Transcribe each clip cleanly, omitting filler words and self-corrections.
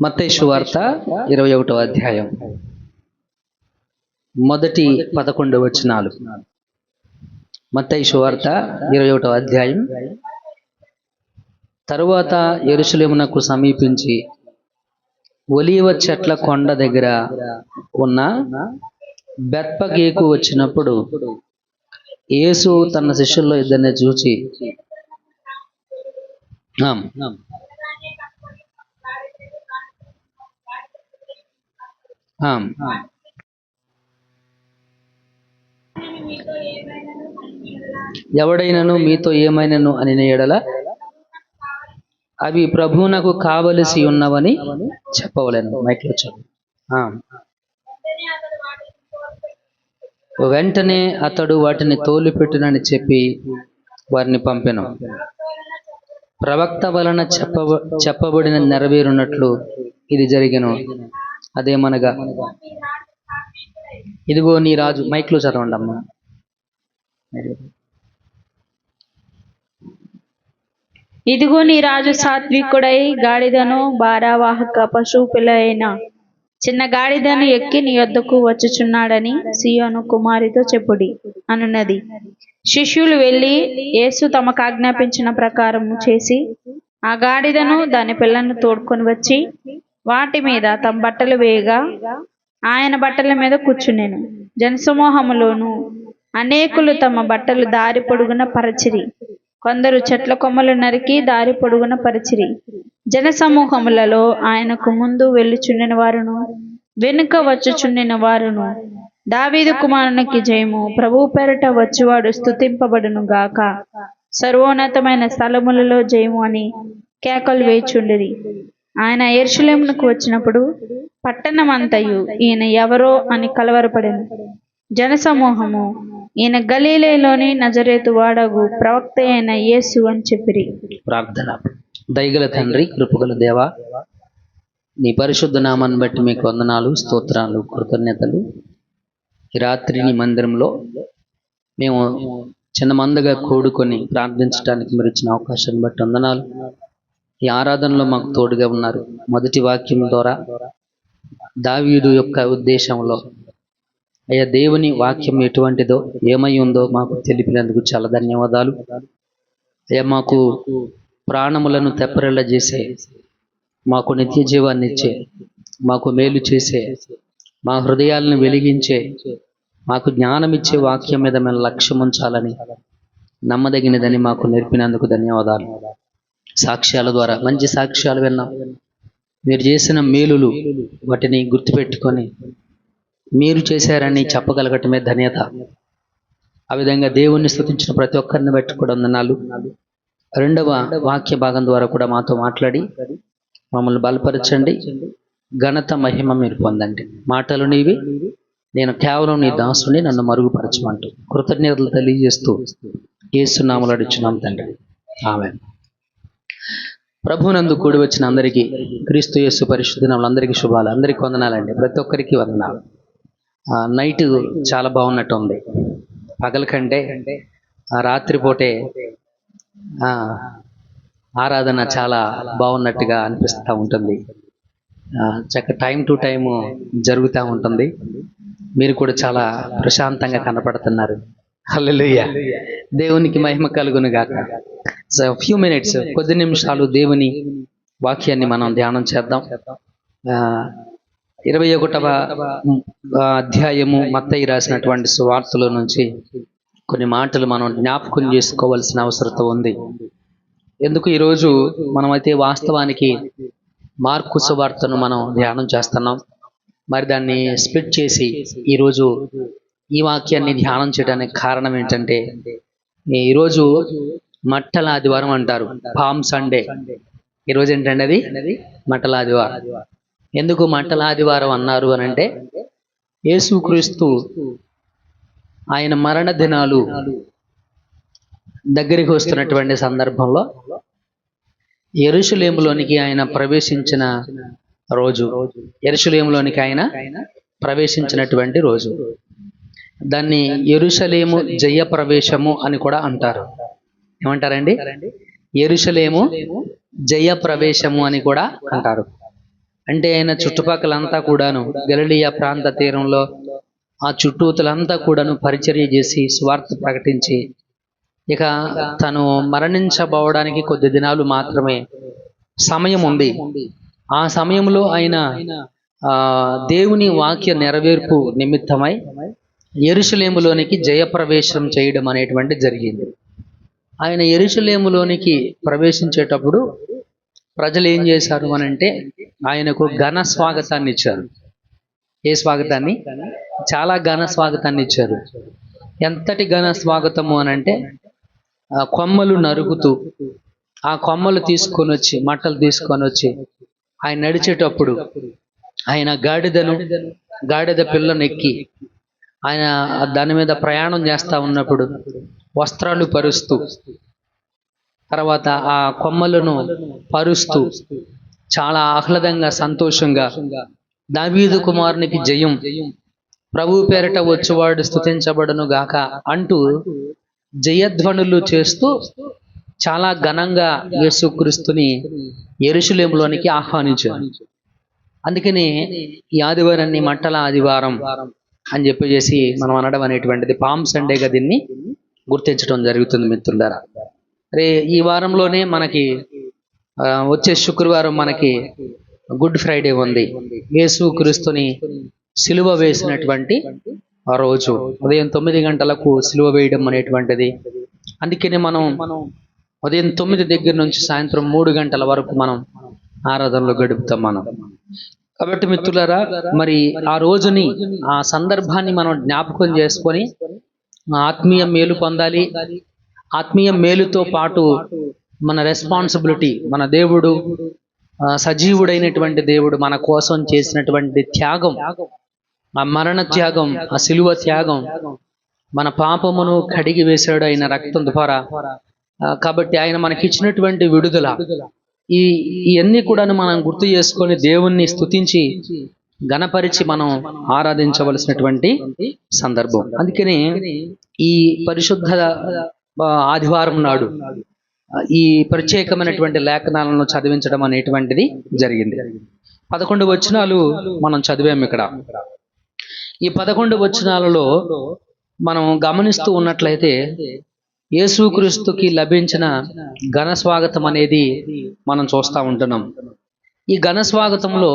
మత్తయి సువార్త 21వ అధ్యాయం మొదటి 11 వచనాలు. మత్తయి సువార్త 21వ అధ్యాయం. తరువాత యెరూషలేమునకు సమీపించి ఒలీవ చెట్ల కొండ దగ్గర ఉన్న బెత్పగేకు వచ్చినప్పుడు యేసు తన శిష్యుల్లో ఇద్దరిని చూచి, ఎవడైనను మీతో ఏమైనను అని ఎడల అవి ప్రభువునకు కావలసి ఉన్నవని చెప్పవలెను. మైక్లో చదువు. వెంటనే అతడు వాటిని తోలిపెట్టునని చెప్పి వారిని పంపెను. ప్రవక్త వలన చెప్పబడిన నెరవేరునట్లు ఇది జరిగెను. అదేమనగా, ఇదిగో నీ రాజు. మైక్లో చదవండి అమ్మా. ఇదిగో నీ రాజు సాత్వికుడై గాడిదను భారవాహక పశువు పిల్ల అయిన చిన్న గాడిదను ఎక్కి నీ యొద్దకు వచ్చుచున్నాడని సీయోను కుమారితో చెప్పుడి అనున్నది. శిష్యులు వెళ్ళి యేసు తమకు ఆజ్ఞాపించిన ప్రకారము చేసి ఆ గాడిదను దాని పిల్లను తోడుకొని వచ్చి వాటి మీద తమ బట్టలు వేయగా ఆయన బట్టల మీద కూర్చునేను. జనసమూహములోను అనేకులు తమ బట్టలు దారి పొడుగున పరచిరి. కొందరు చెట్ల కొమ్మలు నరికి దారి పొడుగున పరిచిరి. జనసమూహములలో ఆయనకు ముందు వెళ్ళుచుండిన వారును వెనుక వచ్చుచుండిన వారును, దావీదు కుమారునికి జయము, ప్రభువు పేరట వచ్చువాడు స్తుతింపబడును గాక, సర్వోన్నతమైన స్థలములలో జయము అని కేకలు వేయుచుండిరి. ఆయన యెరూషలేమునకు వచ్చినప్పుడు పట్టణమంతయు ఈయన ఎవరో అని కలవరపడెను. జనసమూహము, ఈయన గలీలలోని నజరేతు వాడగు ప్రవక్త అయిన యేసు అని చెప్పిరి. ప్రార్థన. దయగల తండ్రి, కృపగల దేవా, నీ పరిశుద్ధ నామాన్ని బట్టి మీకు వందనాలు, స్తోత్రాలు, కృతజ్ఞతలు. ఈ రాత్రి నీ మందిరంలో మేము చిన్న మందగా కూడుకొని ప్రార్థించడానికి మీరు ఇచ్చిన అవకాశాన్ని బట్టి వందనాలు. ఈ ఆరాధనలో మాకు తోడుగా ఉన్నారు. మొదటి వాక్యం ద్వారా దావీదు యొక్క ఉద్దేశంలో అయ్యా దేవుని వాక్యం ఎటువంటిదో ఏమై ఉందో మాకు తెలిపినందుకు చాలా ధన్యవాదాలు. అయ్యా మాకు ప్రాణములను తెప్పరిల్ల చేసే, మాకు నిత్య జీవాన్ని ఇచ్చే, మాకు మేలు చేసే, మా హృదయాలను వెలిగించే, మాకు జ్ఞానం ఇచ్చే వాక్యం మీద మేము లక్ష్యం ఉంచాలని నమ్మదగినదని మాకు నేర్పినందుకు ధన్యవాదాలు. సాక్ష్యాల ద్వారా మంచి సాక్ష్యాలు విన్నాం. మీరు చేసిన మేలులు వాటిని గుర్తుపెట్టుకొని మీరు చేశారని చెప్పగలగటమే ధన్యత. ఆ విధంగా దేవుణ్ణి స్తుతించిన ప్రతి ఒక్కరిని బట్టి కూడా వందనాలు. రెండవ వాక్య భాగం ద్వారా కూడా మాతో మాట్లాడి మమ్మల్ని బలపరచండి. ఘనత మహిమ మీరు పొందండి. మాటలు నీవి, నేను కేవలం నీ దాసుని, నన్ను మరుగుపరచమంటూ కృతజ్ఞతలు తెలియజేస్తూ యేసు నామములో అడుగుచున్నాం తండ్రి, ఆమేన్. ప్రభునందు కూడి వచ్చిన అందరికీ క్రీస్తు యేసు పరిశుద్ధ నామములో అందరికీ శుభాలు. అందరికీ వందనాలండి. ప్రతి ఒక్కరికి వందనాలు. నైట్ చాలా బాగున్నట్టు ఉంది. పగల కంటే రాత్రిపూటే ఆరాధన చాలా బాగున్నట్టుగా అనిపిస్తూ ఉంటుంది. చక్క టైం టు టైం జరుగుతూ ఉంటుంది. మీరు కూడా చాలా ప్రశాంతంగా కనపడుతున్నారు. హల్లెలూయా. దేవునికి మహిమ కలుగును గాక. ఫ్యూ మినిట్స్, కొద్ది నిమిషాలు దేవుని వాక్యాన్ని మనం ధ్యానం చేద్దాం. 21వ అధ్యాయము మత్తయి రాసినటువంటి సువార్తలో నుంచి కొన్ని మాటలు మనం జ్ఞాపకం చేసుకోవాల్సిన అవసరం ఉంది. ఎందుకు ఈరోజు మనమైతే వాస్తవానికి మార్కు సువార్తను మనం ధ్యానం చేస్తున్నాం. మరి దాన్ని స్ప్లిట్ చేసి ఈరోజు ఈ వాక్యాన్ని ధ్యానం చేయడానికి కారణం ఏంటంటే, ఈరోజు మట్టల ఆదివారం అంటారు, పామ్ సండే. ఈరోజు ఏంటంటే అది మట్టల ఆదివారం. ఎందుకు మట్టల ఆదివారం అన్నారు అని అంటే, యేసుక్రీస్తు ఆయన మరణ దినాలు దగ్గరికి వస్తున్నటువంటి సందర్భంలో యెరూషలేములోనికి ఆయన ప్రవేశించిన రోజు, యెరూషలేములోనికి ఆయన ప్రవేశించినటువంటి రోజు. దాన్ని యెరూషలేము జయ ప్రవేశము అని కూడా అంటారు. ఏమంటారండి? యెరూషలేము జయ ప్రవేశము అని కూడా అంటారు. అంటే ఆయన చుట్టుపక్కలంతా కూడాను గలిలియా ప్రాంత తీరంలో ఆ చుట్టూతులంతా కూడాను పరిచర్య చేసి స్వార్థ ప్రకటించి ఇక తను మరణించబోవడానికి కొద్ది దినాలు మాత్రమే సమయం ఉంది. ఆ సమయంలో ఆయన దేవుని వాక్య నెరవేర్పు నిమిత్తమై యెరూషలేములోనికి జయప్రవేశం చేయడం అనేటువంటి జరిగింది. ఆయన యెరూషలేములోనికి ప్రవేశించేటప్పుడు ప్రజలు ఏం చేశారు అనంటే ఆయనకు ఘన స్వాగతాన్ని ఇచ్చారు. ఏ స్వాగతాన్ని? చాలా ఘన స్వాగతాన్ని ఇచ్చారు. ఎంతటి ఘన స్వాగతము అనంటే కొమ్మలు నరుగుతూ ఆ కొమ్మలు తీసుకొని వచ్చి మట్టలు తీసుకొని వచ్చి ఆయన నడిచేటప్పుడు ఆయన గాడిద పిల్లను ఎక్కి ఆయన దాని మీద ప్రయాణం చేస్తూ ఉన్నప్పుడు వస్త్రాలు పరుస్తూ తర్వాత ఆ కొమ్మలను పరుస్తూ చాలా ఆహ్లాదంగా సంతోషంగా దావీదు కుమారునికి జయం, ప్రభు పేరట వచ్చువాడు స్తుతించబడును గాక అంటూ జయధ్వనులు చేస్తూ చాలా ఘనంగా యేసుక్రీస్తుని యెరూషలేములోనికి ఆహ్వానించారు. అందుకని ఈ ఆదివారాన్ని మంటల ఆదివారం అని చెప్పేసి మనం అనడం అనేటువంటిది పామ్ సండేగా దీన్ని గుర్తించడం జరుగుతుంది మిత్రులారా. రే ఈ వారంలోనే మనకి వచ్చే శుక్రవారం మనకి గుడ్ ఫ్రైడే ఉంది. యేసుక్రీస్తుని సిలువ వేసినటువంటి ఆ రోజు ఉదయం 9 గంటలకు సిలువ వేయడం అనేటువంటిది. అందుకని మనం ఉదయం 9 దగ్గర నుంచి సాయంత్రం 3 గంటల వరకు మనం ఆరాధనలో గడుపుతాం మనం. కాబట్టి మిత్రులారా, మరి ఆ రోజుని ఆ సందర్భాన్ని మనం జ్ఞాపకం చేసుకొని ఆత్మీయ మేలు పొందాలి. ఆత్మీయ మేలుతో పాటు మన రెస్పాన్సిబిలిటీ, మన దేవుడు సజీవుడైనటువంటి దేవుడు మన కోసం చేసినటువంటి త్యాగం, ఆ మరణ త్యాగం, ఆ సిలువ త్యాగం, మన పాపమును కడిగి వేశాడు ఆయన రక్తం ద్వారా. కాబట్టి ఆయన మనకిచ్చినటువంటి విడుదల, ఇవన్నీ కూడా మనం గుర్తు చేసుకొని దేవుణ్ణి స్తుతించి ఘనపరిచి మనం ఆరాధించవలసినటువంటి సందర్భం. అందుకని ఈ పరిశుద్ధ ఆదివారం నాడు ఈ ప్రత్యేకమైనటువంటి లేఖనాలను చదివించడం అనేటువంటిది జరిగింది. 11 వచనాలు మనం చదివాము ఇక్కడ. ఈ 11 వచనాలలో మనం గమనిస్తూ ఉన్నట్లయితే యేసుక్రీస్తుకి లభించిన ఘన స్వాగతం అనేది మనం చూస్తూ ఉంటున్నాం. ఈ ఘన స్వాగతంలో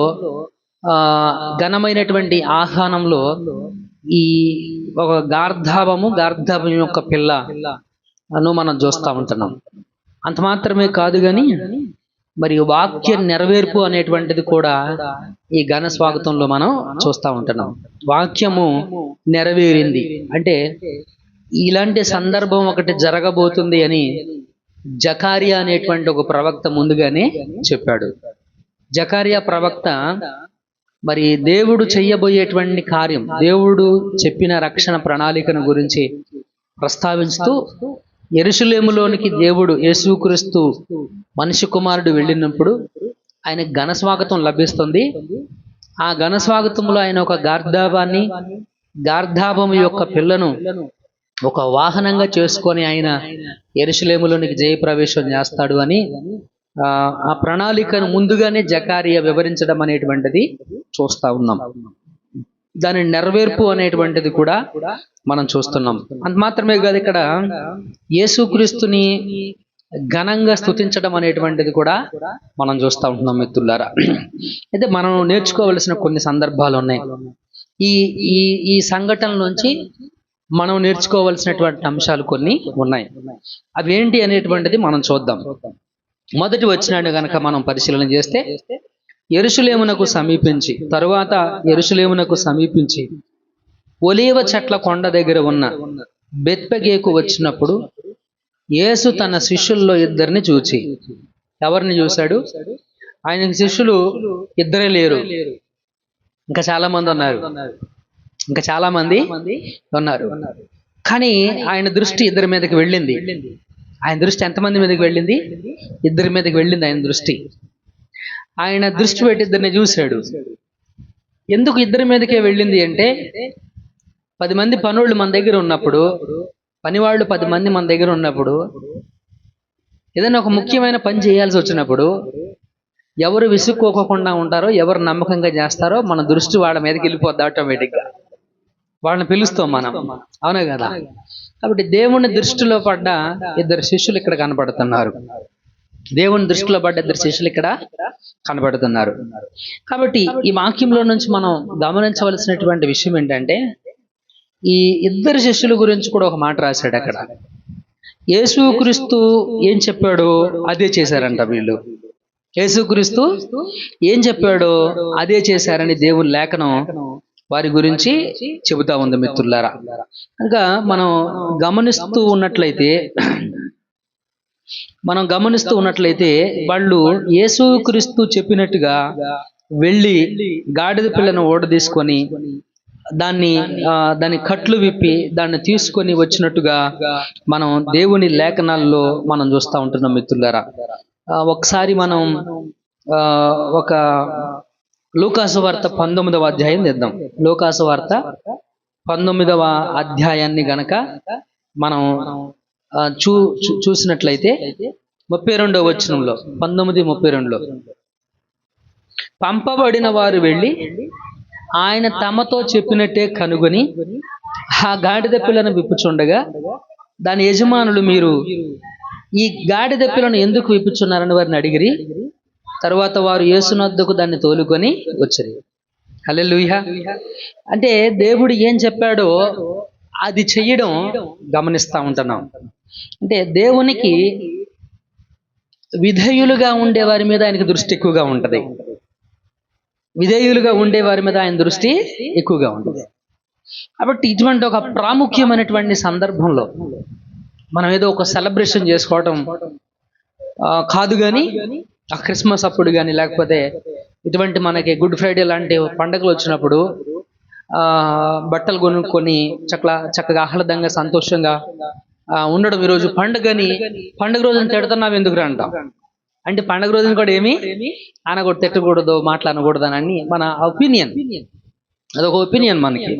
ఘనమైనటువంటి ఆహ్వానంలో ఈ ఒక గార్ధాబం యొక్క పిల్లను మనం చూస్తూ ఉంటున్నాం. అంత మాత్రమే కాదు కానీ మరి వాక్య నెరవేర్పు అనేటువంటిది కూడా ఈ ఘన స్వాగతంలో మనం చూస్తూ ఉంటున్నాం. వాక్యము నెరవేరింది అంటే ఇలాంటి సందర్భం ఒకటి జరగబోతుంది అని జకారియా అనేటువంటి ఒక ప్రవక్త ముందుగానే చెప్పాడు. జకారియా ప్రవక్త మరి దేవుడు చెయ్యబోయేటువంటి కార్యం, దేవుడు చెప్పిన రక్షణ ప్రణాళికను గురించి ప్రస్తావిస్తూ యెరూషలేములోనికి దేవుడు యేసుక్రీస్తు మనిషి కుమారుడు వెళ్ళినప్పుడు ఆయన ఘన స్వాగతం లభిస్తుంది. ఆ ఘన స్వాగతంలో ఆయన ఒక గార్ధాబము యొక్క పిల్లను ఒక వాహనంగా చేసుకొని ఆయన యెరూషలేములోనికి జయప్రవేశం చేస్తాడు అని ఆ ప్రణాళికను ముందుగానే జకారియా వివరించడం అనేటువంటిది చూస్తా ఉన్నాం. దాని నెరవేర్పు అనేటువంటిది కూడా మనం చూస్తున్నాం. అంత మాత్రమే కాదు, ఇక్కడ యేసుక్రీస్తుని ఘనంగా స్తుతించడం అనేటువంటిది కూడా మనం చూస్తూ ఉంటున్నాం మిత్రులారా. అయితే మనం నేర్చుకోవలసిన కొన్ని సందర్భాలు ఉన్నాయి. ఈ సంఘటనల నుంచి మనం నేర్చుకోవలసినటువంటి అంశాలు కొన్ని ఉన్నాయి. అవి ఏంటి అనేటువంటిది మనం చూద్దాం. మొదటి వచనాన్ని గనక మనం పరిశీలన చేస్తే యెరూషలేమునకు సమీపించి ఒలీవ చెట్ల కొండ దగ్గర ఉన్న బెత్పగేకు వచ్చినప్పుడు యేసు తన శిష్యుల్లో 2 చూచి, ఎవరిని చూశాడు? ఆయనకి శిష్యులు 2 లేరు, ఇంకా చాలా మంది ఉన్నారు. కానీ ఆయన దృష్టి 2 మీదకి వెళ్ళింది. ఆయన దృష్టి ఎంతమంది మీదకి వెళ్ళింది? 2 మీదకి వెళ్ళింది ఆయన దృష్టి. ఆయన దృష్టి పెట్టి 2 చూశాడు. ఎందుకు 2 మీదకే వెళ్ళింది అంటే 10 మంది పనులు మన దగ్గర ఉన్నప్పుడు, పనివాళ్ళు 10 మంది మన దగ్గర ఉన్నప్పుడు, ఏదైనా ఒక ముఖ్యమైన పని చేయాల్సి వచ్చినప్పుడు ఎవరు విసుక్కోకుండా ఉంటారో, ఎవరు నమ్మకంగా చేస్తారో మన దృష్టి వాళ్ళ మీదకి వెళ్ళిపోద్ది ఆటోమేటిక్గా. వాళ్ళని పిలుస్తాం మనం, అవునా కదా? కాబట్టి దేవుని దృష్టిలో పడ్డ ఇద్దరు శిష్యులు ఇక్కడ కనపడుతున్నారు. దేవుని దృష్టిలో పడ్డ ఇద్దరు శిష్యులు ఇక్కడ కనపడుతున్నారు. కాబట్టి ఈ వాక్యంలో నుంచి మనం గమనించవలసినటువంటి విషయం ఏంటంటే, ఈ ఇద్దరు శిష్యుల గురించి కూడా ఒక మాట రాశాడు అక్కడ. యేసుక్రీస్తు ఏం చెప్పాడో అదే చేశారంట వీళ్ళు. యేసుక్రీస్తు ఏం చెప్పాడో అదే చేశారని దేవుని లేఖనం వారి గురించి చెబుతా ఉంది మిత్రులారా. ఇంకా మనం గమనిస్తూ ఉన్నట్లయితే వాళ్ళు యేసుక్రీస్తు చెప్పినట్టుగా వెళ్ళి గాడిద పిల్లను ఓడ తీసుకొని దాని కట్లు విప్పి దాన్ని తీసుకొని వచ్చినట్టుగా మనం దేవుని లేఖనాల్లో మనం చూస్తూ ఉంటున్నాం మిత్రులారా. ఒకసారి మనం ఒక లూకాసు వార్త 19వ అధ్యాయం తెద్దాం. లూకాసు వార్త 19వ అధ్యాయాన్ని గనక మనం చూసినట్లయితే 32వ వచనంలో 19:32లో పంపబడిన వారు వెళ్ళి ఆయన తమతో చెప్పినట్టే కనుగొని ఆ గాడిద పిల్లను విప్పుచుండగా దాని యజమానులు, మీరు ఈ గాడిద పిల్లను ఎందుకు విప్పుచున్నారని వారిని అడిగిరి. తరువాత వారు యేసునొద్దకు దాన్ని తోలుకొని వచ్చారు. హల్లెలూయా. అంటే దేవుడు ఏం చెప్పాడో అది చెయ్యడం గమనిస్తూ ఉంటున్నాం. అంటే దేవునికి విధేయులుగా ఉండే వారి మీద ఆయనకు దృష్టి ఎక్కువగా ఉంటుంది. విధేయులుగా ఉండే వారి మీద ఆయన దృష్టి ఎక్కువగా ఉంటుంది. కాబట్టి ఇటువంటి ఒక ప్రాముఖ్యమైనటువంటి సందర్భంలో మనం ఏదో ఒక సెలబ్రేషన్ చేసుకోవటం కాదు, కానీ ఆ క్రిస్మస్ అప్పుడు కానీ, లేకపోతే ఇటువంటి మనకి గుడ్ ఫ్రైడే లాంటి పండుగలు వచ్చినప్పుడు బట్టలు కొనుక్కొని చక్కగా ఆహ్లాదంగా సంతోషంగా ఉండడం. ఈరోజు పండుగని పండుగ రోజున తిడుతున్నావు ఎందుకు అంటాం. అంటే పండుగ రోజున కూడా ఏమి అనకూడదు, తిట్టకూడదు, మాట్లాడకూడదు అని మన ఒపీనియన్. అదొక ఒపీనియన్ మనకి.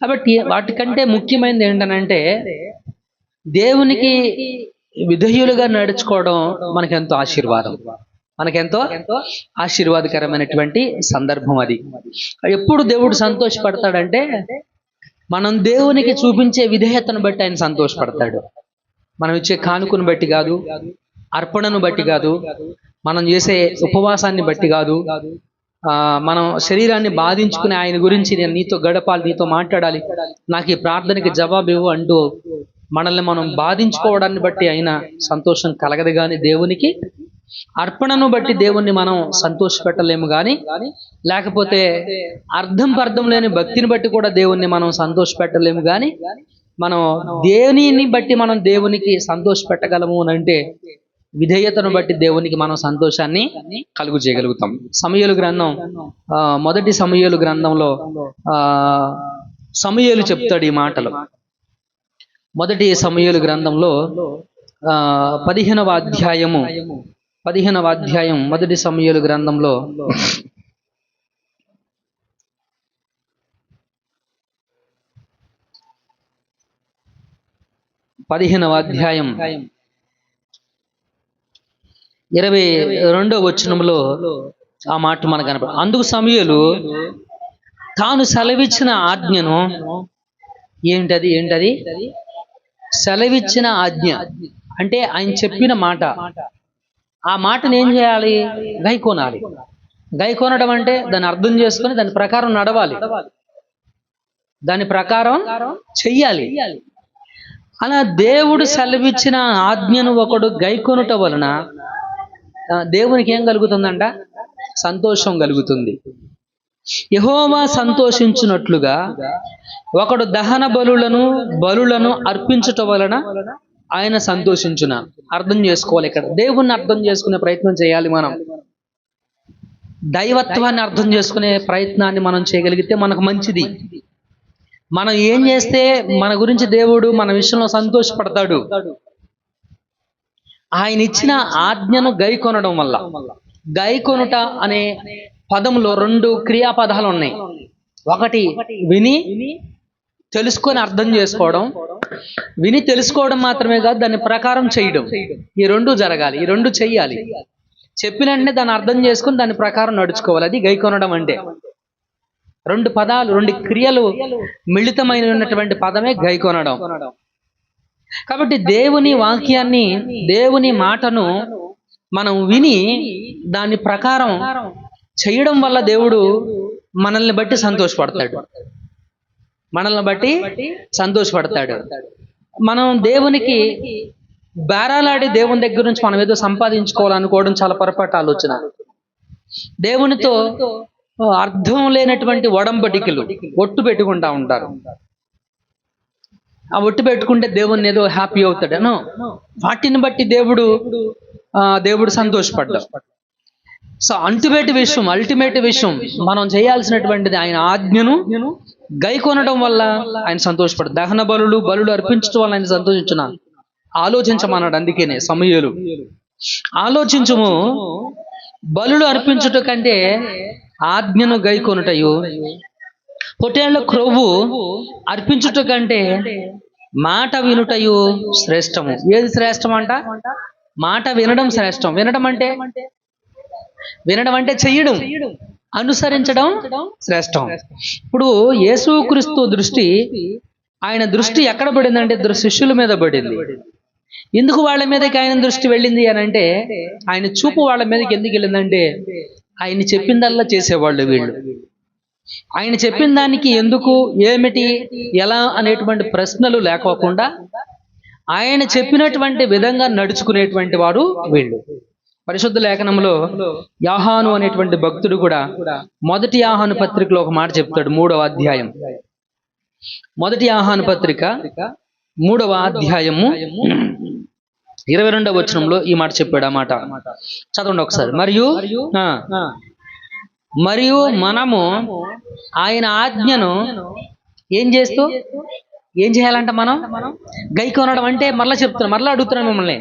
కాబట్టి వాటికంటే ముఖ్యమైనది ఏంటనంటే దేవునికి విధేయులుగా నడుచుకోవడం మనకెంతో ఆశీర్వాదం, మనకెంతో ఆశీర్వాదకరమైనటువంటి సందర్భం అది. ఎప్పుడు దేవుడు సంతోషపడతాడంటే మనం దేవునికి చూపించే విధేయతను బట్టి ఆయన సంతోషపడతాడు. మనం ఇచ్చే కానుకను బట్టి కాదు, అర్పణను బట్టి కాదు, మనం చేసే ఉపవాసాన్ని బట్టి కాదు, మనం శరీరాన్ని బాధించుకుని ఆయన గురించి నేను నీతో గడపాలి, నీతో మాట్లాడాలి, నాకు ఈ ప్రార్థనకి జవాబు ఇవ్వు అంటూ మనల్ని మనం బాధించుకోవడాన్ని బట్టి అయినా సంతోషం కలగదు. కానీ దేవునికి అర్పణను బట్టి దేవుణ్ణి మనం సంతోషపెట్టలేము. కానీ లేకపోతే అర్థం లేని భక్తిని బట్టి కూడా దేవుణ్ణి మనం సంతోషపెట్టలేము. కానీ మనం దేనిని బట్టి మనం దేవునికి సంతోషపెట్టగలము అని అంటే విధేయతను బట్టి దేవునికి మనం సంతోషాన్ని కలుగు చేయగలుగుతాం. సమూయేలు గ్రంథం, మొదటి సమూయేలు గ్రంథంలో సమూయేలు చెప్తాడు ఈ మాటలు. మొదటి సమూయేలు గ్రంథంలో 15వ అధ్యాయం మొదటి సమూయేలు గ్రంథంలో 15వ అధ్యాయం 22వ వచనంలో ఆ మాట మనకు కనపడు. అందుకు సమూయేలు తాను సెలవిచ్చిన ఆజ్ఞను, ఏంటది సెలవిచ్చిన ఆజ్ఞ అంటే ఆయన చెప్పిన మాట, ఆ మాటను ఏం చేయాలి? గైకొనాలి. గైకొనడం అంటే దాన్ని అర్థం చేసుకొని దాని ప్రకారం నడవాలి, దాని ప్రకారం చెయ్యాలి. అలా దేవుడు సెలవిచ్చిన ఆజ్ఞను ఒకడు గైకొనుట వలన దేవునికి ఏం కలుగుతుందంట? సంతోషం కలుగుతుంది. యెహోవా సంతోషించున్నట్లుగా ఒకడు దహన బలులను అర్పించుట వలన ఆయన సంతోషించున. అర్థం చేసుకోవాలి. ఇక్కడ దేవుణ్ణి అర్థం చేసుకునే ప్రయత్నం చేయాలి. మనం దైవత్వాన్ని అర్థం చేసుకునే ప్రయత్నాన్ని మనం చేయగలిగితే మనకు మంచిది. మనం ఏం చేస్తే మన గురించి దేవుడు మన విషయంలో సంతోషపడతాడు? ఆయన ఇచ్చిన ఆజ్ఞను గైకొనడం వల్ల. గైకొనుట అనే పదంలో 2 క్రియాపదాలు ఉన్నాయి. ఒకటి విని తెలుసుకొని అర్థం చేసుకోవడం, విని తెలుసుకోవడం మాత్రమే కాదు దాని ప్రకారం చేయడం. ఈ 2 జరగాలి, ఈ 2 చెయ్యాలి. చెప్పిన వెంటనే దాన్ని అర్థం చేసుకుని దాని ప్రకారం నడుచుకోవాలి. అది గైకొనడం అంటే. రెండు పదాలు, రెండు క్రియలు మిళితమైనటువంటి పదమే గైకొనడం. కాబట్టి దేవుని వాక్యాన్ని, దేవుని మాటను మనం విని దాని ప్రకారం చేయడం వల్ల దేవుడు మనల్ని బట్టి సంతోషపడతాడు. మనం దేవునికి బేరాలాడి దేవుని దగ్గర నుంచి మనం ఏదో సంపాదించుకోవాలనుకోవడం చాలా పొరపాటు ఆలోచన. దేవునితో అర్థం లేనటువంటి ఒడంబడికలు, ఒట్టు పెట్టుకుంటా ఉంటారు. ఆ ఒట్టు పెట్టుకుంటే దేవుణ్ణి ఏదో హ్యాపీ అవుతాడనో, వాటిని బట్టి దేవుడు సంతోషపడ్డాడు. సో అల్టిమేట్ విషయం మనం చేయాల్సినటువంటిది ఆయన ఆజ్ఞను గైకొనడం వల్ల ఆయన సంతోషపడ్డాడు. దహన బలులు అర్పించడం వల్ల ఆయన సంతోషించిన ఆలోచించమన్నాడు. అందుకేనే సమూయేలు, ఆలోచించుము, బలులు అర్పించుట కంటే ఆజ్ఞను గైకొనుటయు, పొట్టేళ్ల క్రొవ్వు అర్పించుట కంటే మాట వినుటయు శ్రేష్టము. ఏది శ్రేష్టం అంట? మాట వినడం శ్రేష్టం. వినడం అంటే చెయ్యడం, అనుసరించడం శ్రేష్టం. ఇప్పుడు యేసుక్రీస్తు ఆయన దృష్టి ఎక్కడ పడిందంటే ఇద్దరు శిష్యుల మీద పడింది. ఎందుకు వాళ్ళ మీదకి ఆయన దృష్టి వెళ్ళింది అని అంటే, ఆయన చూపు వాళ్ళ మీదకి ఎందుకు వెళ్ళిందంటే, ఆయన చెప్పిందల్లా చేసేవాళ్ళు వీళ్ళు. ఆయన చెప్పిన దానికి ఎందుకు, ఏమిటి, ఎలా అనేటువంటి ప్రశ్నలు లేకోకుండా ఆయన చెప్పినటువంటి విధంగా నడుచుకునేటువంటి వారు వీళ్ళు. పరిశుద్ధ లేఖనంలో యోహాను అనేటువంటి భక్తుడు కూడా మొదటి యోహాను పత్రికలో ఒక మాట చెప్తాడు. 3వ అధ్యాయం, మొదటి యోహాను పత్రిక 3వ అధ్యాయము 22వ వచనంలో ఈ మాట చెప్పాడు. ఆ మాట చదవండి ఒకసారి. మరియు మనము ఆయన ఆజ్ఞను ఏం చేయాలంట? మనం గైకొనడం అంటే, మరలా అడుగుతున్నాను మిమ్మల్ని,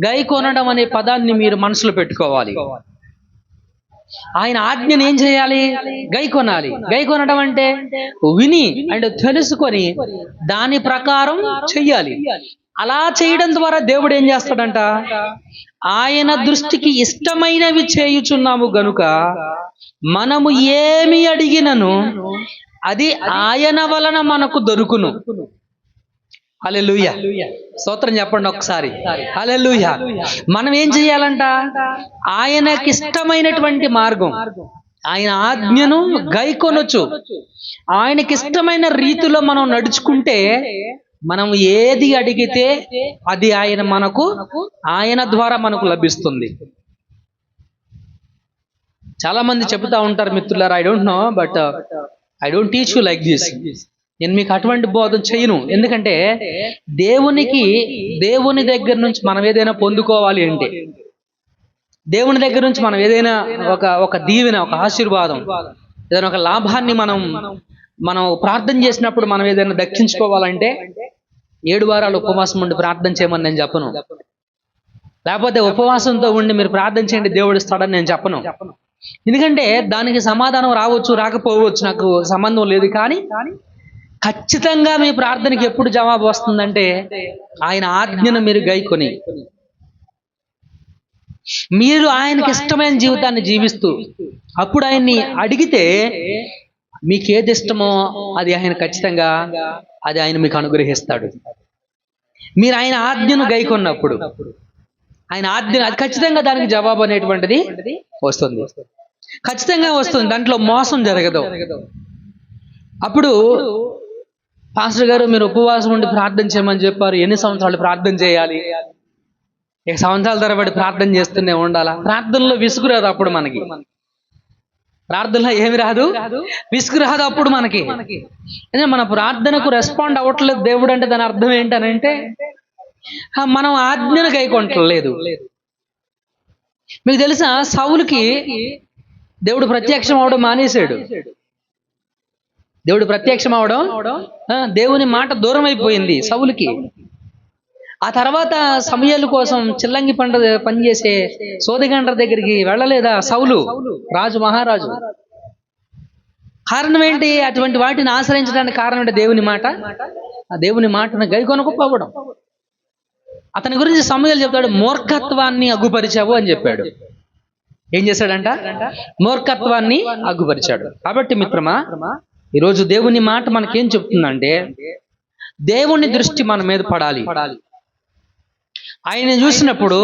గైకొనడం అనే పదాన్ని మీరు మనసులో పెట్టుకోవాలి. ఆయన ఆజ్ఞను ఏం చేయాలి? గైకొనాలి. గైకొనడం అంటే విని అండ్ తెలుసుకొని దాని ప్రకారం చెయ్యాలి. అలా చేయడం ద్వారా దేవుడు ఏం చేస్తాడంట? ఆయన దృష్టికి ఇష్టమైనవి చేయుచున్నాము గనుక మనము ఏమి అడిగినను అది ఆయన వలన మనకు దొరుకును. హల్లెలూయా, స్తోత్రం చెప్పండి ఒకసారి. హల్లెలూయా. మనం ఏం చేయాలంట? ఆయనకి ఇష్టమైనటువంటి మార్గం, ఆయన ఆజ్ఞను గైకొనొచ్చు. ఆయనకి ఇష్టమైన రీతిలో మనం నడుచుకుంటే, మనం ఏది అడిగితే అది ఆయన ద్వారా మనకు లభిస్తుంది. చాలా మంది చెబుతా ఉంటారు, మిత్రులారా, I don't know, but I don't teach you like this. నేను మీకు అటువంటి బోధన చేయను. ఎందుకంటే దేవుని దగ్గర నుంచి మనం ఏదైనా పొందుకోవాలి అంటే, దేవుని దగ్గర నుంచి మనం ఏదైనా ఒక దీవెన, ఒక ఆశీర్వాదం, ఏదైనా ఒక లాభాన్ని మనం ప్రార్థన చేసినప్పుడు మనం ఏదైనా దక్కించుకోవాలంటే 7 వారాలు ఉపవాసం ఉండి ప్రార్థన చేయమని నేను చెప్పను. లేకపోతే ఉపవాసంతో ఉండి మీరు ప్రార్థన చేయండి దేవుడు ఇస్తాడని నేను చెప్పను. ఎందుకంటే దానికి సమాధానం రావచ్చు, రాకపోవచ్చు, నాకు సంబంధం లేదు. కానీ ఖచ్చితంగా మీ ప్రార్థనకి ఎప్పుడు జవాబు వస్తుందంటే, ఆయన ఆజ్ఞను మీరు గైకొని, మీరు ఆయనకి ఇష్టమైన జీవితాన్ని జీవిస్తూ, అప్పుడు ఆయన్ని అడిగితే మీకు ఏది ఇష్టమో అది ఆయన ఖచ్చితంగా ఆయన మీకు అనుగ్రహిస్తాడు. మీరు ఆయన ఆజ్ఞను గైకొన్నప్పుడు ఆయన ఆజ్ఞ, అది ఖచ్చితంగా దానికి జవాబు అనేటువంటిది వస్తుంది. ఖచ్చితంగా వస్తుంది. దాంట్లో మోసం జరగదు. అప్పుడు పాస్టర్ గారు మీరు ఉపవాసం ఉండి ప్రార్థన చేయమని చెప్పారు, ఎన్ని సంవత్సరాలు ప్రార్థన చేయాలి? సంవత్సరాల తరబడి ప్రార్థన చేస్తూనే ఉండాలా? ప్రార్థనలో విసుగు రాదు అప్పుడు మనకి. ప్రార్థనలో ఏమి రాదు? విసుగు రాదు అప్పుడు మనకి. మన ప్రార్థనకు రెస్పాండ్ అవ్వట్లేదు దేవుడు అంటే దాని అర్థం ఏంటనంటే, మనం ఆజ్ఞను గైకొనట్లేదు. మీకు తెలుసా, సౌలుకి దేవుడు ప్రత్యక్షం అవడం మానేశాడు. దేవుని మాట దూరం అయిపోయింది సౌలుకి. ఆ తర్వాత సమూయేలు కోసం చిల్లంగి పనిచేసే సోదిగండ్ర దగ్గరికి వెళ్ళలేదా సౌలు, మహారాజు? కారణం ఏంటి? అటువంటి వాటిని ఆశ్రయించడానికి కారణం ఏంటి? దేవుని మాటను గైకొనకపోవడం. అతని గురించి సమూయేలు చెప్తాడు, మూర్ఖత్వాన్ని అగ్గుపరిచావు అని చెప్పాడు. ఏం చేశాడంట? మూర్ఖత్వాన్ని అగ్గుపరిచాడు. కాబట్టి మిత్రమా, ఈరోజు దేవుని మాట మనకేం చెప్తుందంటే, దేవుని దృష్టి మన మీద పడాలి. ఆయన చూసినప్పుడు,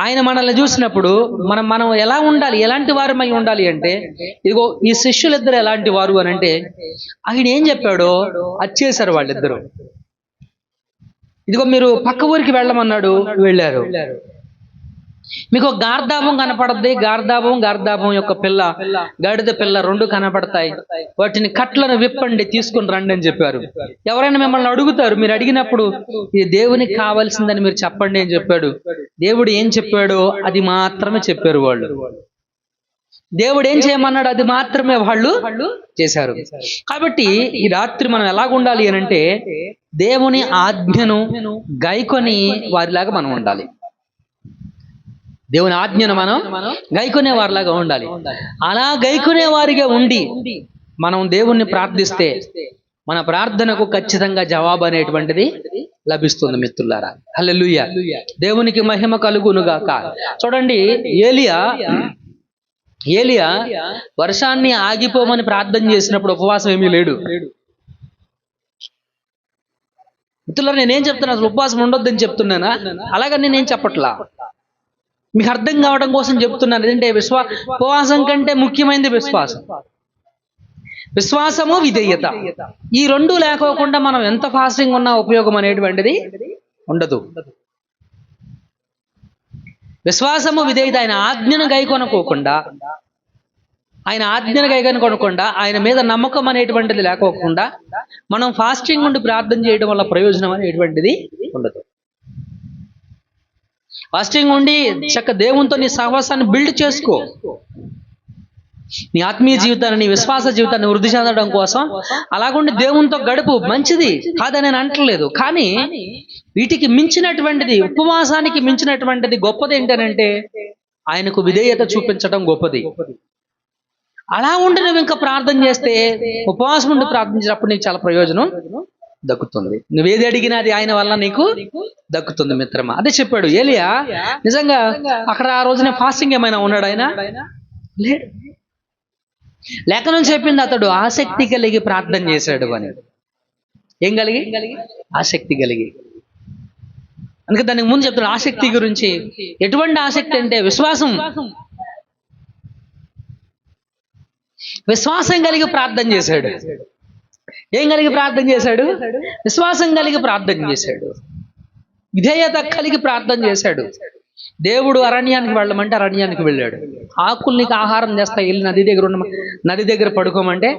ఆయన మనల్ని చూసినప్పుడు మనం ఎలా ఉండాలి, ఎలాంటి వారమై ఉండాలి అంటే, ఇదిగో ఈ శిష్యులిద్దరు ఎలాంటి వారు అని అంటే, ఆయన ఏం చెప్పాడో అది చేశారు వాళ్ళిద్దరూ. ఇదిగో మీరు పక్క ఊరికి వెళ్ళమన్నాడు, వెళ్ళారు. మీకు ఒక గార్ధాబం కనపడద్ది, గార్ధాబం యొక్క పిల్ల, గాడిద పిల్ల రెండు కనపడతాయి. వాటిని కట్లను విప్పండి, తీసుకుని రండి అని చెప్పారు. ఎవరైనా మిమ్మల్ని అడుగుతారు, మీరు అడిగినప్పుడు ఇది దేవునికి కావాల్సిందని మీరు చెప్పండి అని చెప్పాడు. దేవుడు ఏం చెప్పాడో అది మాత్రమే చెప్పారు వాళ్ళు. దేవుడు ఏం చేయమన్నాడు అది మాత్రమే వాళ్ళు చేశారు. కాబట్టి ఈ రాత్రి మనం ఎలాగుండాలి అని అంటే, దేవుని ఆజ్ఞను గైకొని వారిలాగా మనం ఉండాలి. దేవుని ఆజ్ఞను మనం గైకొనే వారిలాగా ఉండాలి. అలా గైకొనే వారిగా ఉండి మనం దేవుణ్ణి ప్రార్థిస్తే మన ప్రార్థనకు ఖచ్చితంగా జవాబు అనేటువంటిది లభిస్తుంది మిత్రులారా. హల్లెలూయా. దేవునికి మహిమ కలుగునుగాక. చూడండి, ఏలియా వర్షాన్ని ఆగిపోమని ప్రార్థన చేసినప్పుడు ఉపవాసం ఏమీ లేడు. మిత్రులారా, నేనేం చెప్తున్నా, అసలు ఉపవాసం ఉండొద్దని చెప్తున్నానా? అలాగని నేనేం చెప్పట్లా, మీకు అర్థం కావడం కోసం చెప్తున్నాను. ఏంటంటే ఉపవాసం కంటే ముఖ్యమైనది విశ్వాసము, విధేయత. ఈ రెండు లేకోకుండా మనం ఎంత ఫాస్టింగ్ ఉన్నా ఉపయోగం అనేటువంటిది ఉండదు. విశ్వాసము, విధేయత, ఆయన ఆజ్ఞను గైకొనకోకుండా, ఆయన మీద నమ్మకం అనేటువంటిది లేకోకుండా మనం ఫాస్టింగ్ ఉండి ప్రార్థన చేయడం వల్ల ప్రయోజనం అనేటువంటిది ఉండదు. ఫాస్టింగ్ ఉండి చక్క దేవునితో నీ సహవాసాన్ని బిల్డ్ చేసుకో. నీ ఆత్మీయ జీవితాన్ని, నీ విశ్వాస జీవితాన్ని వృద్ధి చెందడం కోసం అలాగుండి దేవునితో గడుపు. మంచిది కాదని నేను అంటలేదు, కానీ వీటికి మించినటువంటిది, ఉపవాసానికి మించినటువంటిది గొప్పది ఏంటనంటే ఆయనకు విధేయత చూపించడం గొప్పది. అలా ఉండి నువ్వు ఇంకా ప్రార్థన చేస్తే, ఉపవాసం ఉండి ప్రార్థించినప్పుడు నీకు చాలా ప్రయోజనం దక్కుతుంది. నువ్వేది అడిగినా అది ఆయన వల్ల నీకు దక్కుతుంది మిత్రమా. అదే చెప్పాడు ఏలియా. నిజంగా అక్కడ ఆ రోజునే ఫాస్టింగ్ ఏమైనా ఉన్నాడు ఆయన? లేడు. లేఖనం చెప్పింది అతడు ఆసక్తి కలిగి ప్రార్థన చేశాడు అని. ఏం కలిగి? ఆసక్తి కలిగి. అందుకే దానికి ముందు చెప్తున్నాడు ఆసక్తి గురించి. ఎటువంటి ఆసక్తి అంటే విశ్వాసం కలిగి ప్రార్థన చేశాడు. ఏం కలిగి ప్రార్థన చేశాడు? విశ్వాసం కలిగి ప్రార్థన చేశాడు. విధేయత కలిగి ప్రార్థన చేశాడు. దేవుడు అరణ్యానికి వెళ్ళమంటే అరణ్యానికి వెళ్ళాడు. ఆకులు నీకు ఆహారం చేస్తా, వెళ్ళి నది దగ్గర పడుకోమంటే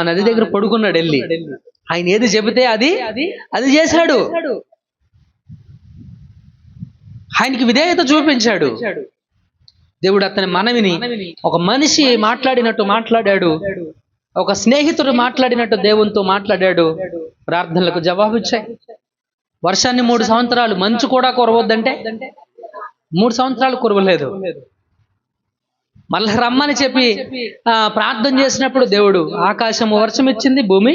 నది దగ్గర పడుకున్నాడు వెళ్ళి. ఆయన ఏది చెబితే అది చేశాడు. ఆయనకి విధేయత చూపించాడు. దేవుడు అతని మనవిని, ఒక మనిషి మాట్లాడినట్టు మాట్లాడాడు, ఒక స్నేహితుడు మాట్లాడినట్టు దేవునితో మాట్లాడాడు. ప్రార్థనలకు జవాబిచ్చాయి. వర్షాన్ని 3 సంవత్సరాలు, మంచు కూడా కురవద్దంటే 3 సంవత్సరాలు కురవలేదు. మళ్ళీ రమ్మని చెప్పి ప్రార్థన చేసినప్పుడు దేవుడు ఆకాశము వర్షం ఇచ్చింది, భూమి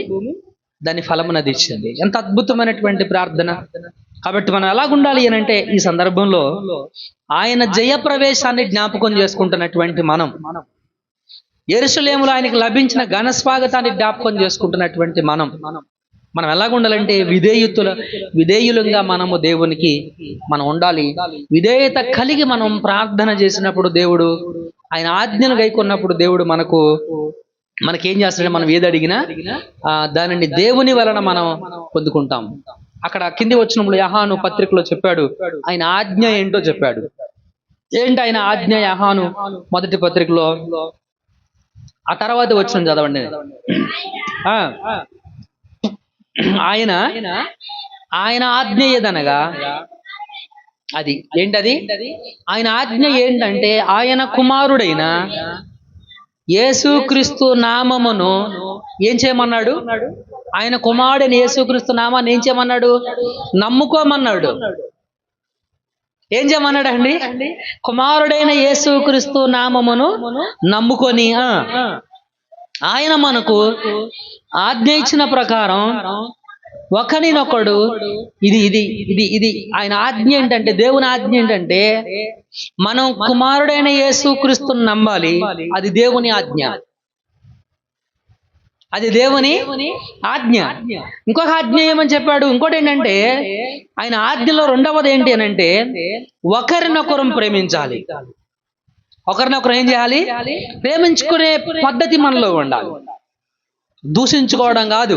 దాని ఫలమునది ఇచ్చింది. ఎంత అద్భుతమైనటువంటి ప్రార్థన. కాబట్టి మనం ఎలాగుండాలి అని అంటే, ఈ సందర్భంలో ఆయన జయప్రవేశాన్ని జ్ఞాపకం చేసుకుంటున్నటువంటి యెరూషలేములో ఆయనకు లభించిన ఘన స్వాగతాన్ని జ్ఞాపకం చేసుకుంటున్నటువంటి మనం ఎలాగుండాలంటే, విధేయులంగా మనము దేవునికి మనం ఉండాలి. విధేయత కలిగి మనం ప్రార్థన చేసినప్పుడు దేవుడు, ఆయన ఆజ్ఞను గైకొన్నప్పుడు దేవుడు మనకేం చేస్తాడంటే, మనం ఏది అడిగినా దానిని దేవుని వలన మనం పొందుకుంటాం. అక్కడ కింది వచనంలో యోహాను పత్రికలో చెప్పాడు, ఆయన ఆజ్ఞ ఏంటో చెప్పాడు. ఏంటి ఆయన ఆజ్ఞ? యోహాను మొదటి పత్రికలో ఆ తర్వాత వచనం చదవండి. ఆయన ఆజ్ఞ ఏదనగా, అది ఏంటది? ఆయన ఆజ్ఞ ఏంటంటే, ఆయన కుమారుడైన యేసుక్రీస్తు నామమును ఏం చేయమన్నాడు? ఆయన కుమారుడైన యేసుక్రీస్తు నామాన్ని ఏం చేయమన్నాడు? నమ్ముకోమన్నాడు. ఏం చేయమన్నాడు అండి? కుమారుడైన యేసుక్రీస్తు నామమును నమ్ముకొని ఆయన మనకు ఆజ్ఞ ఇచ్చిన ప్రకారం ఒకరినొకడు ఇది ఇది ఇది ఇది ఆయన ఆజ్ఞ ఏంటంటే, దేవుని ఆజ్ఞ ఏంటంటే మనం కుమారుడైన యేసుక్రీస్తుని నమ్మాలి. అది దేవుని ఆజ్ఞ, అది దేవుని ఆజ్ఞ. ఇంకొక ఆజ్ఞ ఏమని చెప్పాడు? ఇంకోటి ఏంటంటే ఆయన ఆజ్ఞలో రెండవది ఏంటి అని అంటే ఒకరినొకరు ప్రేమించాలి. ఒకరినొకరు ఏం చేయాలి? ప్రేమించుకునే పద్ధతి మనలో ఉండాలి. దూషించుకోవడం కాదు,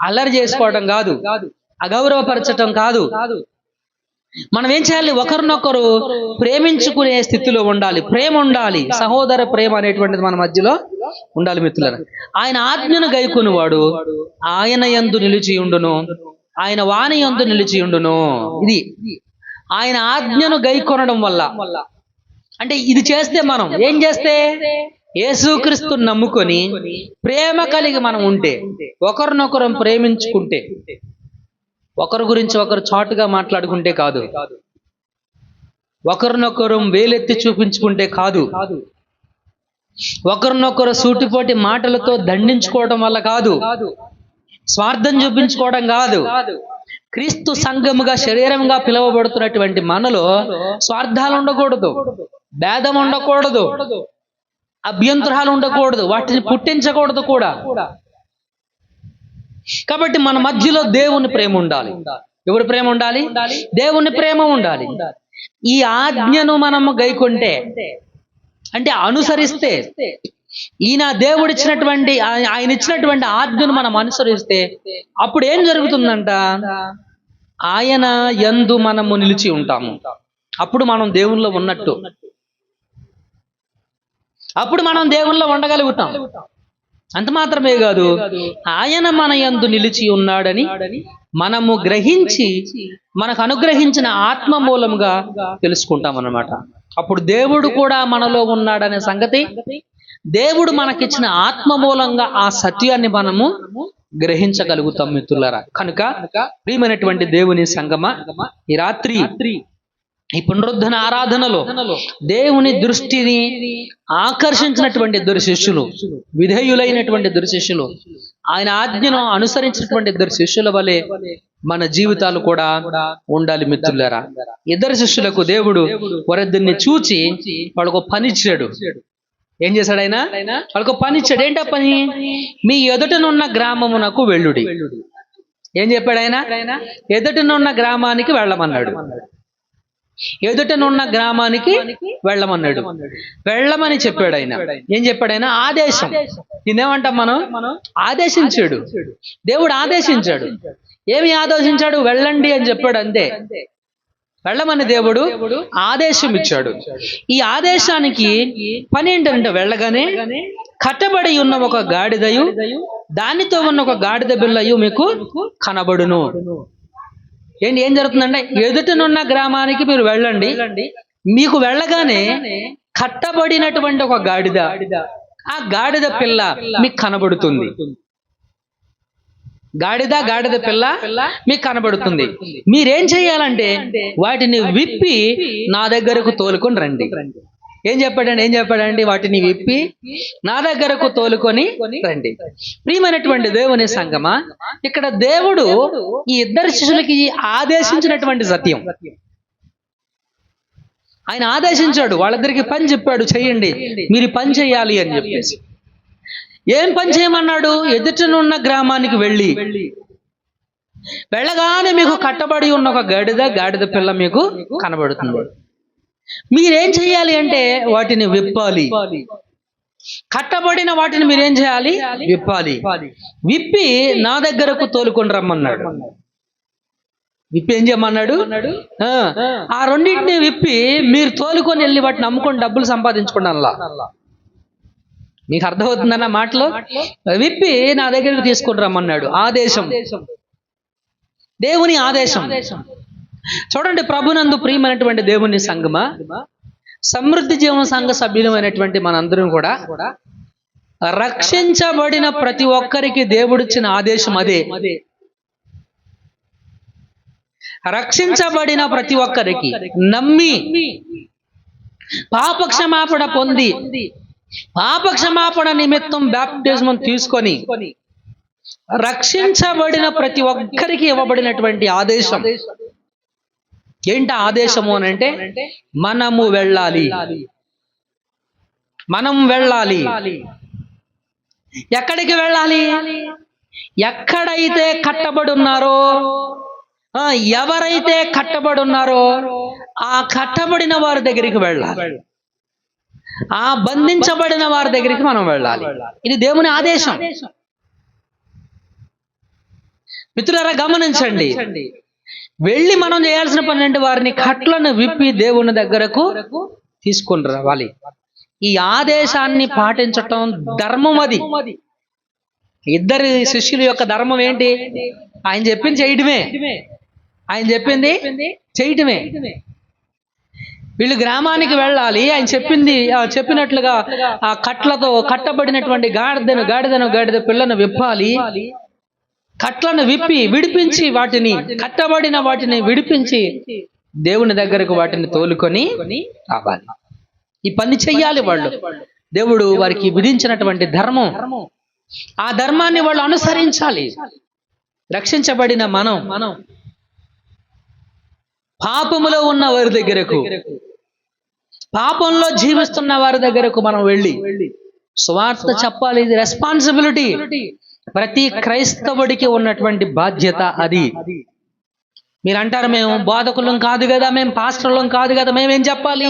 అల్లరి చేసుకోవడం కాదు, అగౌరవపరచటం కాదు. మనం ఏం చేయాలి? ఒకరినొకరు ప్రేమించుకునే స్థితిలో ఉండాలి. ప్రేమ ఉండాలి, సహోదర ప్రేమ అనేటువంటిది మన మధ్యలో ఉండాలి మిత్రులారా. ఆయన ఆజ్ఞను గైకొనువాడు ఆయన యందు నిలిచి ఉండును, ఆయన వాణి యందు నిలిచి ఉండును. ఇది ఆయన ఆజ్ఞను గైకొనడం వల్ల అంటే ఇది చేస్తే మనం ఏం చేస్తే యేసుక్రీస్తుని నమ్ముకొని ప్రేమ కలిగి మనం ఉంటే, ఒకరినొకరు ప్రేమించుకుంటే, ఒకరి గురించి ఒకరు చాటుగా మాట్లాడుకుంటే కాదు, ఒకరినొకరు వేలెత్తి చూపించుకుంటే కాదు, ఒకరినొకరు సూటిపోటి మాటలతో దండించుకోవడం వల్ల కాదు, స్వార్థం చూపించుకోవడం కాదు. క్రీస్తు సంఘముగా శరీరంగా పిలువబడుతున్నటువంటి మనలో స్వార్థాలు ఉండకూడదు, భేదం ఉండకూడదు, అభ్యంతరాలు ఉండకూడదు, వాటిని పుట్టించకూడదు కూడా. కాబట్టి మన మధ్యలో దేవుని ప్రేమ ఉండాలి. ఎవరి ప్రేమ ఉండాలి? దేవుని ప్రేమ ఉండాలి. ఈ ఆజ్ఞను మనము గైకొంటే అంటే అనుసరిస్తే, ఈయన దేవుడిచ్చినటువంటి ఆయన ఇచ్చినటువంటి ఆజ్ఞను మనం అనుసరిస్తే అప్పుడు ఏం జరుగుతుందంట? ఆయన యందు మనము నిలిచి ఉంటాము. అప్పుడు మనం దేవునిలో ఉన్నట్టు, అప్పుడు మనం దేవునిలో ఉండగలుగుతాం. అంత మాత్రమే కాదు, ఆయన మన యందు నిలిచి ఉన్నాడని మనము గ్రహించి మనకు అనుగ్రహించిన ఆత్మ మూలంగా తెలుసుకుంటాం అన్నమాట. అప్పుడు దేవుడు కూడా మనలో ఉన్నాడనే సంగతి, దేవుడు మనకిచ్చిన ఆత్మ మూలంగా ఆ సత్యాన్ని మనము గ్రహించగలుగుతాం మిత్రులారా. కనుక ప్రియమైనటువంటి దేవుని సంగమా, ఈ రాత్రి ఈ పునరుద్ధరణ ఆరాధనలో దేవుని దృష్టిని ఆకర్షించినటువంటి ఇద్దరు శిష్యులు, విధేయులైనటువంటి ఇద్దరు శిష్యులు, ఆయన ఆజ్ఞను అనుసరించినటువంటి ఇద్దరు శిష్యుల వలె మన జీవితాలు కూడా ఉండాలి మిత్రులారా. ఇద్దరు శిష్యులకు దేవుడు వారిద్దరిని చూచి వాళ్ళకు పని ఇచ్చాడు. ఏం చేశాడు ఆయన? వాళ్ళకు పని ఇచ్చాడు. ఏంటా పని? మీ ఎదుటనున్న గ్రామమునకు వెళ్ళుడి. ఏం చెప్పాడు ఆయన? ఎదుటనున్న గ్రామానికి వెళ్ళమన్నాడు. ఎదుటనున్న గ్రామానికి వెళ్ళమన్నాడు. వెళ్ళమని చెప్పాడు ఆయన. ఏం చెప్పాడు ఆయన? ఆదేశం. ఇదేమంటాం మనం? ఆదేశించాడు. దేవుడు ఆదేశించాడు. ఏమి ఆదేశించాడు? వెళ్ళండి అని చెప్పాడు, అంతే. వెళ్ళమని దేవుడు ఆదేశం ఇచ్చాడు. ఈ ఆదేశానికి పని ఏంటంటే, వెళ్ళగానే కట్టబడి ఉన్న ఒక గాడిదయు దానితో ఉన్న ఒక గాడిద బిల్లయు మీకు కనబడును. ఏంటి ఏం జరుగుతుందంటే, ఎదుటనున్న గ్రామానికి మీరు వెళ్ళండి. మీకు వెళ్ళగానే కట్టబడినటువంటి ఒక గాడిద, ఆ గాడిద పిల్ల మీకు కనబడుతుంది. గాడిద పిల్ల మీకు కనబడుతుంది. మీరేం చెయ్యాలంటే వాటిని విప్పి నా దగ్గరకు తోలుకొని రండి. ఏం చెప్పాడండి? వాటిని విప్పి నా దగ్గరకు తోలుకొని రండి. ప్రియమైనటువంటి దేవుని సంగమా, ఇక్కడ దేవుడు ఈ ఇద్దరు శిష్యులకి ఆదేశించినటువంటి సత్యం. ఆయన ఆదేశించాడు, వాళ్ళిద్దరికి పని చెప్పాడు, చెయ్యండి, మీరు పని చేయాలి అని చెప్పేసి. ఏం పని చేయమన్నాడు? ఎదుటనున్న గ్రామానికి వెళ్ళగానే మీకు కట్టబడి ఉన్న ఒక గాడిద పిల్ల మీకు కనబడుతుంది. మీరేం చేయాలి అంటే వాటిని విప్పాలి. కట్టబడిన వాటిని మీరేం చేయాలి? విప్పాలి. విప్పి నా దగ్గరకు తోలుకొని రమ్మన్నాడు. విప్పి ఏం చేయమన్నాడు? ఆ రెండింటిని విప్పి మీరు తోలుకొని వెళ్ళి వాటిని అమ్ముకొని డబ్బులు సంపాదించుకోండి అలా. మీకు అర్థమవుతుందన్న మాటలో? విప్పి నా దగ్గరికి తీసుకొని రమ్మన్నాడు. ఆదేశం, దేవుని ఆదేశం. చూడండి, ప్రభునందు ప్రియమైనటువంటి దేవుని సంగమా, సమృద్ధి జీవన సంఘ సభ్యులమైనటువంటి మనందరం కూడా రక్షించబడిన ప్రతి ఒక్కరికి దేవుడిచ్చిన ఆదేశం అదే. రక్షించబడిన ప్రతి ఒక్కరికి నమ్మి పాపక్షమాపణ పొంది పాపక్షమాపణ నిమిత్తం బాప్టిజం తీసుకొని రక్షించబడిన ప్రతి ఒక్కరికి ఇవ్వబడినటువంటి ఆదేశం. ఏంటి ఆదేశము అని అంటే, మనము వెళ్ళాలి. మనం వెళ్ళాలి. ఎక్కడికి వెళ్ళాలి? ఎక్కడైతే కట్టబడి ఉన్నారో, ఎవరైతే కట్టబడి ఉన్నారో ఆ కట్టబడిన వారి దగ్గరికి వెళ్ళాలి. ఆ బంధించబడిన వారి దగ్గరికి మనం వెళ్ళాలి. ఇది దేవుని ఆదేశం. మిత్రులారా గమనించండి, వెళ్ళి మనం చేయాల్సిన పని అంటే వారిని కట్లను విప్పి దేవుని దగ్గరకు తీసుకొని రావాలి. ఈ ఆదేశాన్ని పాటించటం ధర్మం. అది ఇద్దరు శిష్యుల యొక్క ధర్మం ఏంటి? ఆయన చెప్పింది చేయటమే. ఆయన చెప్పింది చేయటమే. వీళ్ళు గ్రామానికి వెళ్ళాలి. ఆయన చెప్పినట్లుగా ఆ కట్లతో కట్టబడినటువంటి గాడిద పిల్లను విప్పాలి. కట్లను విప్పి విడిపించి కట్టబడిన వాటిని విడిపించి దేవుని దగ్గరకు వాటిని తోలుకొని రావాలి. ఈ పని చెయ్యాలి వాళ్ళు. దేవుడు వారికి విధించినటువంటి ధర్మం. ఆ ధర్మాన్ని వాళ్ళు అనుసరించాలి. రక్షించబడిన మనం పాపములో ఉన్న వారి దగ్గరకు, పాపంలో జీవిస్తున్న వారి దగ్గరకు మనం వెళ్ళి సువార్త చెప్పాలి. ఇది రెస్పాన్సిబిలిటీ. ప్రతి క్రైస్తవుడికి ఉన్నటువంటి బాధ్యత అది. మీరు అంటారు, మేము బోధకులం కాదు కదా, మేము పాస్టర్లం కాదు కదా, మేమేం చెప్పాలి?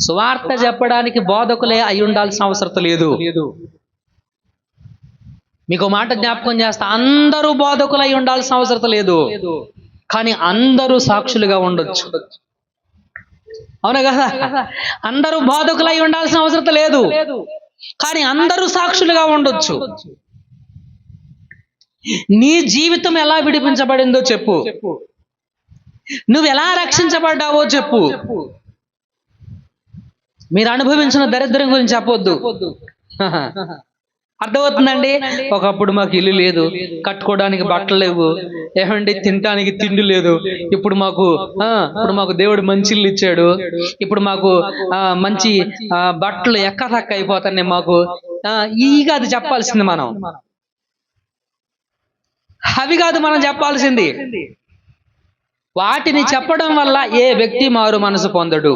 సువార్త చెప్పడానికి బోధకులే అయి ఉండాల్సిన అవసరం లేదు. మీకు మాట జ్ఞాపకం చేస్తా, అందరూ బోధకులై ఉండాల్సిన అవసరం లేదు, కానీ అందరూ సాక్షులుగా ఉండొచ్చు. అవునా కదా? అందరూ బోధకులై ఉండాల్సిన అవసరం లేదు, కానీ అందరూ సాక్షులుగా ఉండొచ్చు. నీ జీవితం ఎలా విడిపించబడిందో చెప్పు. నువ్వు ఎలా రక్షించబడ్డావో చెప్పు. మీరు అనుభవించిన దరిద్రం గురించి చెప్పొద్దు. అర్థమవుతుందండి? ఒకప్పుడు మాకు ఇల్లు లేదు, కట్టుకోవడానికి బట్టలు లేవు, ఏమండి తినడానికి తిండి లేదు. ఇప్పుడు మాకు దేవుడు మంచి ఇల్లు ఇచ్చాడు. ఇప్పుడు మాకు మంచి బట్టలు ఎక్కతక్క అయిపోతాయి. మాకు అది చెప్పాల్సింది మనం. అవి కాదు మనం చెప్పాల్సింది. వాటిని చెప్పడం వల్ల ఏ వ్యక్తి మారు మనసు పొందడు.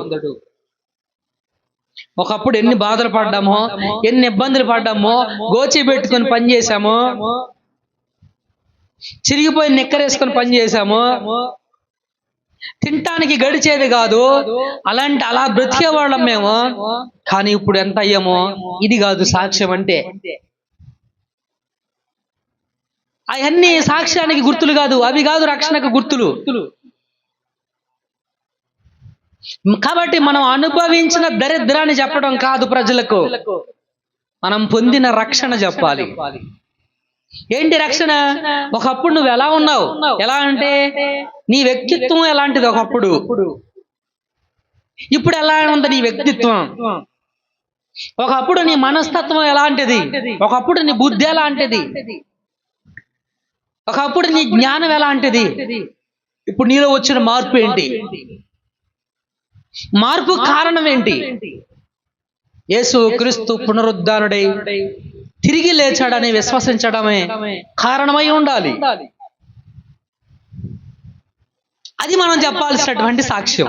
ఒకప్పుడు ఎన్ని బాధలు పడ్డామో, ఎన్ని ఇబ్బందులు పడ్డామో, గోచి పెట్టుకుని పని చేశామో, చిరిగిపోయి నిక్కరేసుకొని పని చేశామో, తినటానికి గడిచేది కాదు. అలా బ్రతికేవాళ్ళం మేము. కానీ ఇప్పుడు ఎంత అయ్యామో. ఇది కాదు సాక్ష్యం అంటే. అవన్నీ సాక్ష్యానికి గుర్తులు కాదు, అవి కాదు రక్షణకు గుర్తులు. కాబట్టి మనం అనుభవించిన దరిద్రాన్ని చెప్పడం కాదు ప్రజలకు, మనం పొందిన రక్షణ చెప్పాలి. ఏంటి రక్షణ? ఒకప్పుడు నువ్వు ఎలా ఉన్నావు? ఎలా అంటే నీ వ్యక్తిత్వం ఎలాంటిది ఒకప్పుడు, ఇప్పుడు ఎలా ఉంది నీ వ్యక్తిత్వం? ఒకప్పుడు నీ మనస్తత్వం ఎలాంటిది, ఒకప్పుడు నీ బుద్ధి ఎలాంటిది, ఒకప్పుడు నీ జ్ఞానం ఎలాంటిది, ఇప్పుడు నీలో వచ్చిన మార్పు ఏంటి? మార్పు కారణం ఏంటి? యేసు క్రీస్తు పునరుద్ధానుడై తిరిగి లేచాడని విశ్వసించడమే కారణమై ఉండాలి. అది మనం చెప్పాల్సినటువంటి సాక్ష్యం.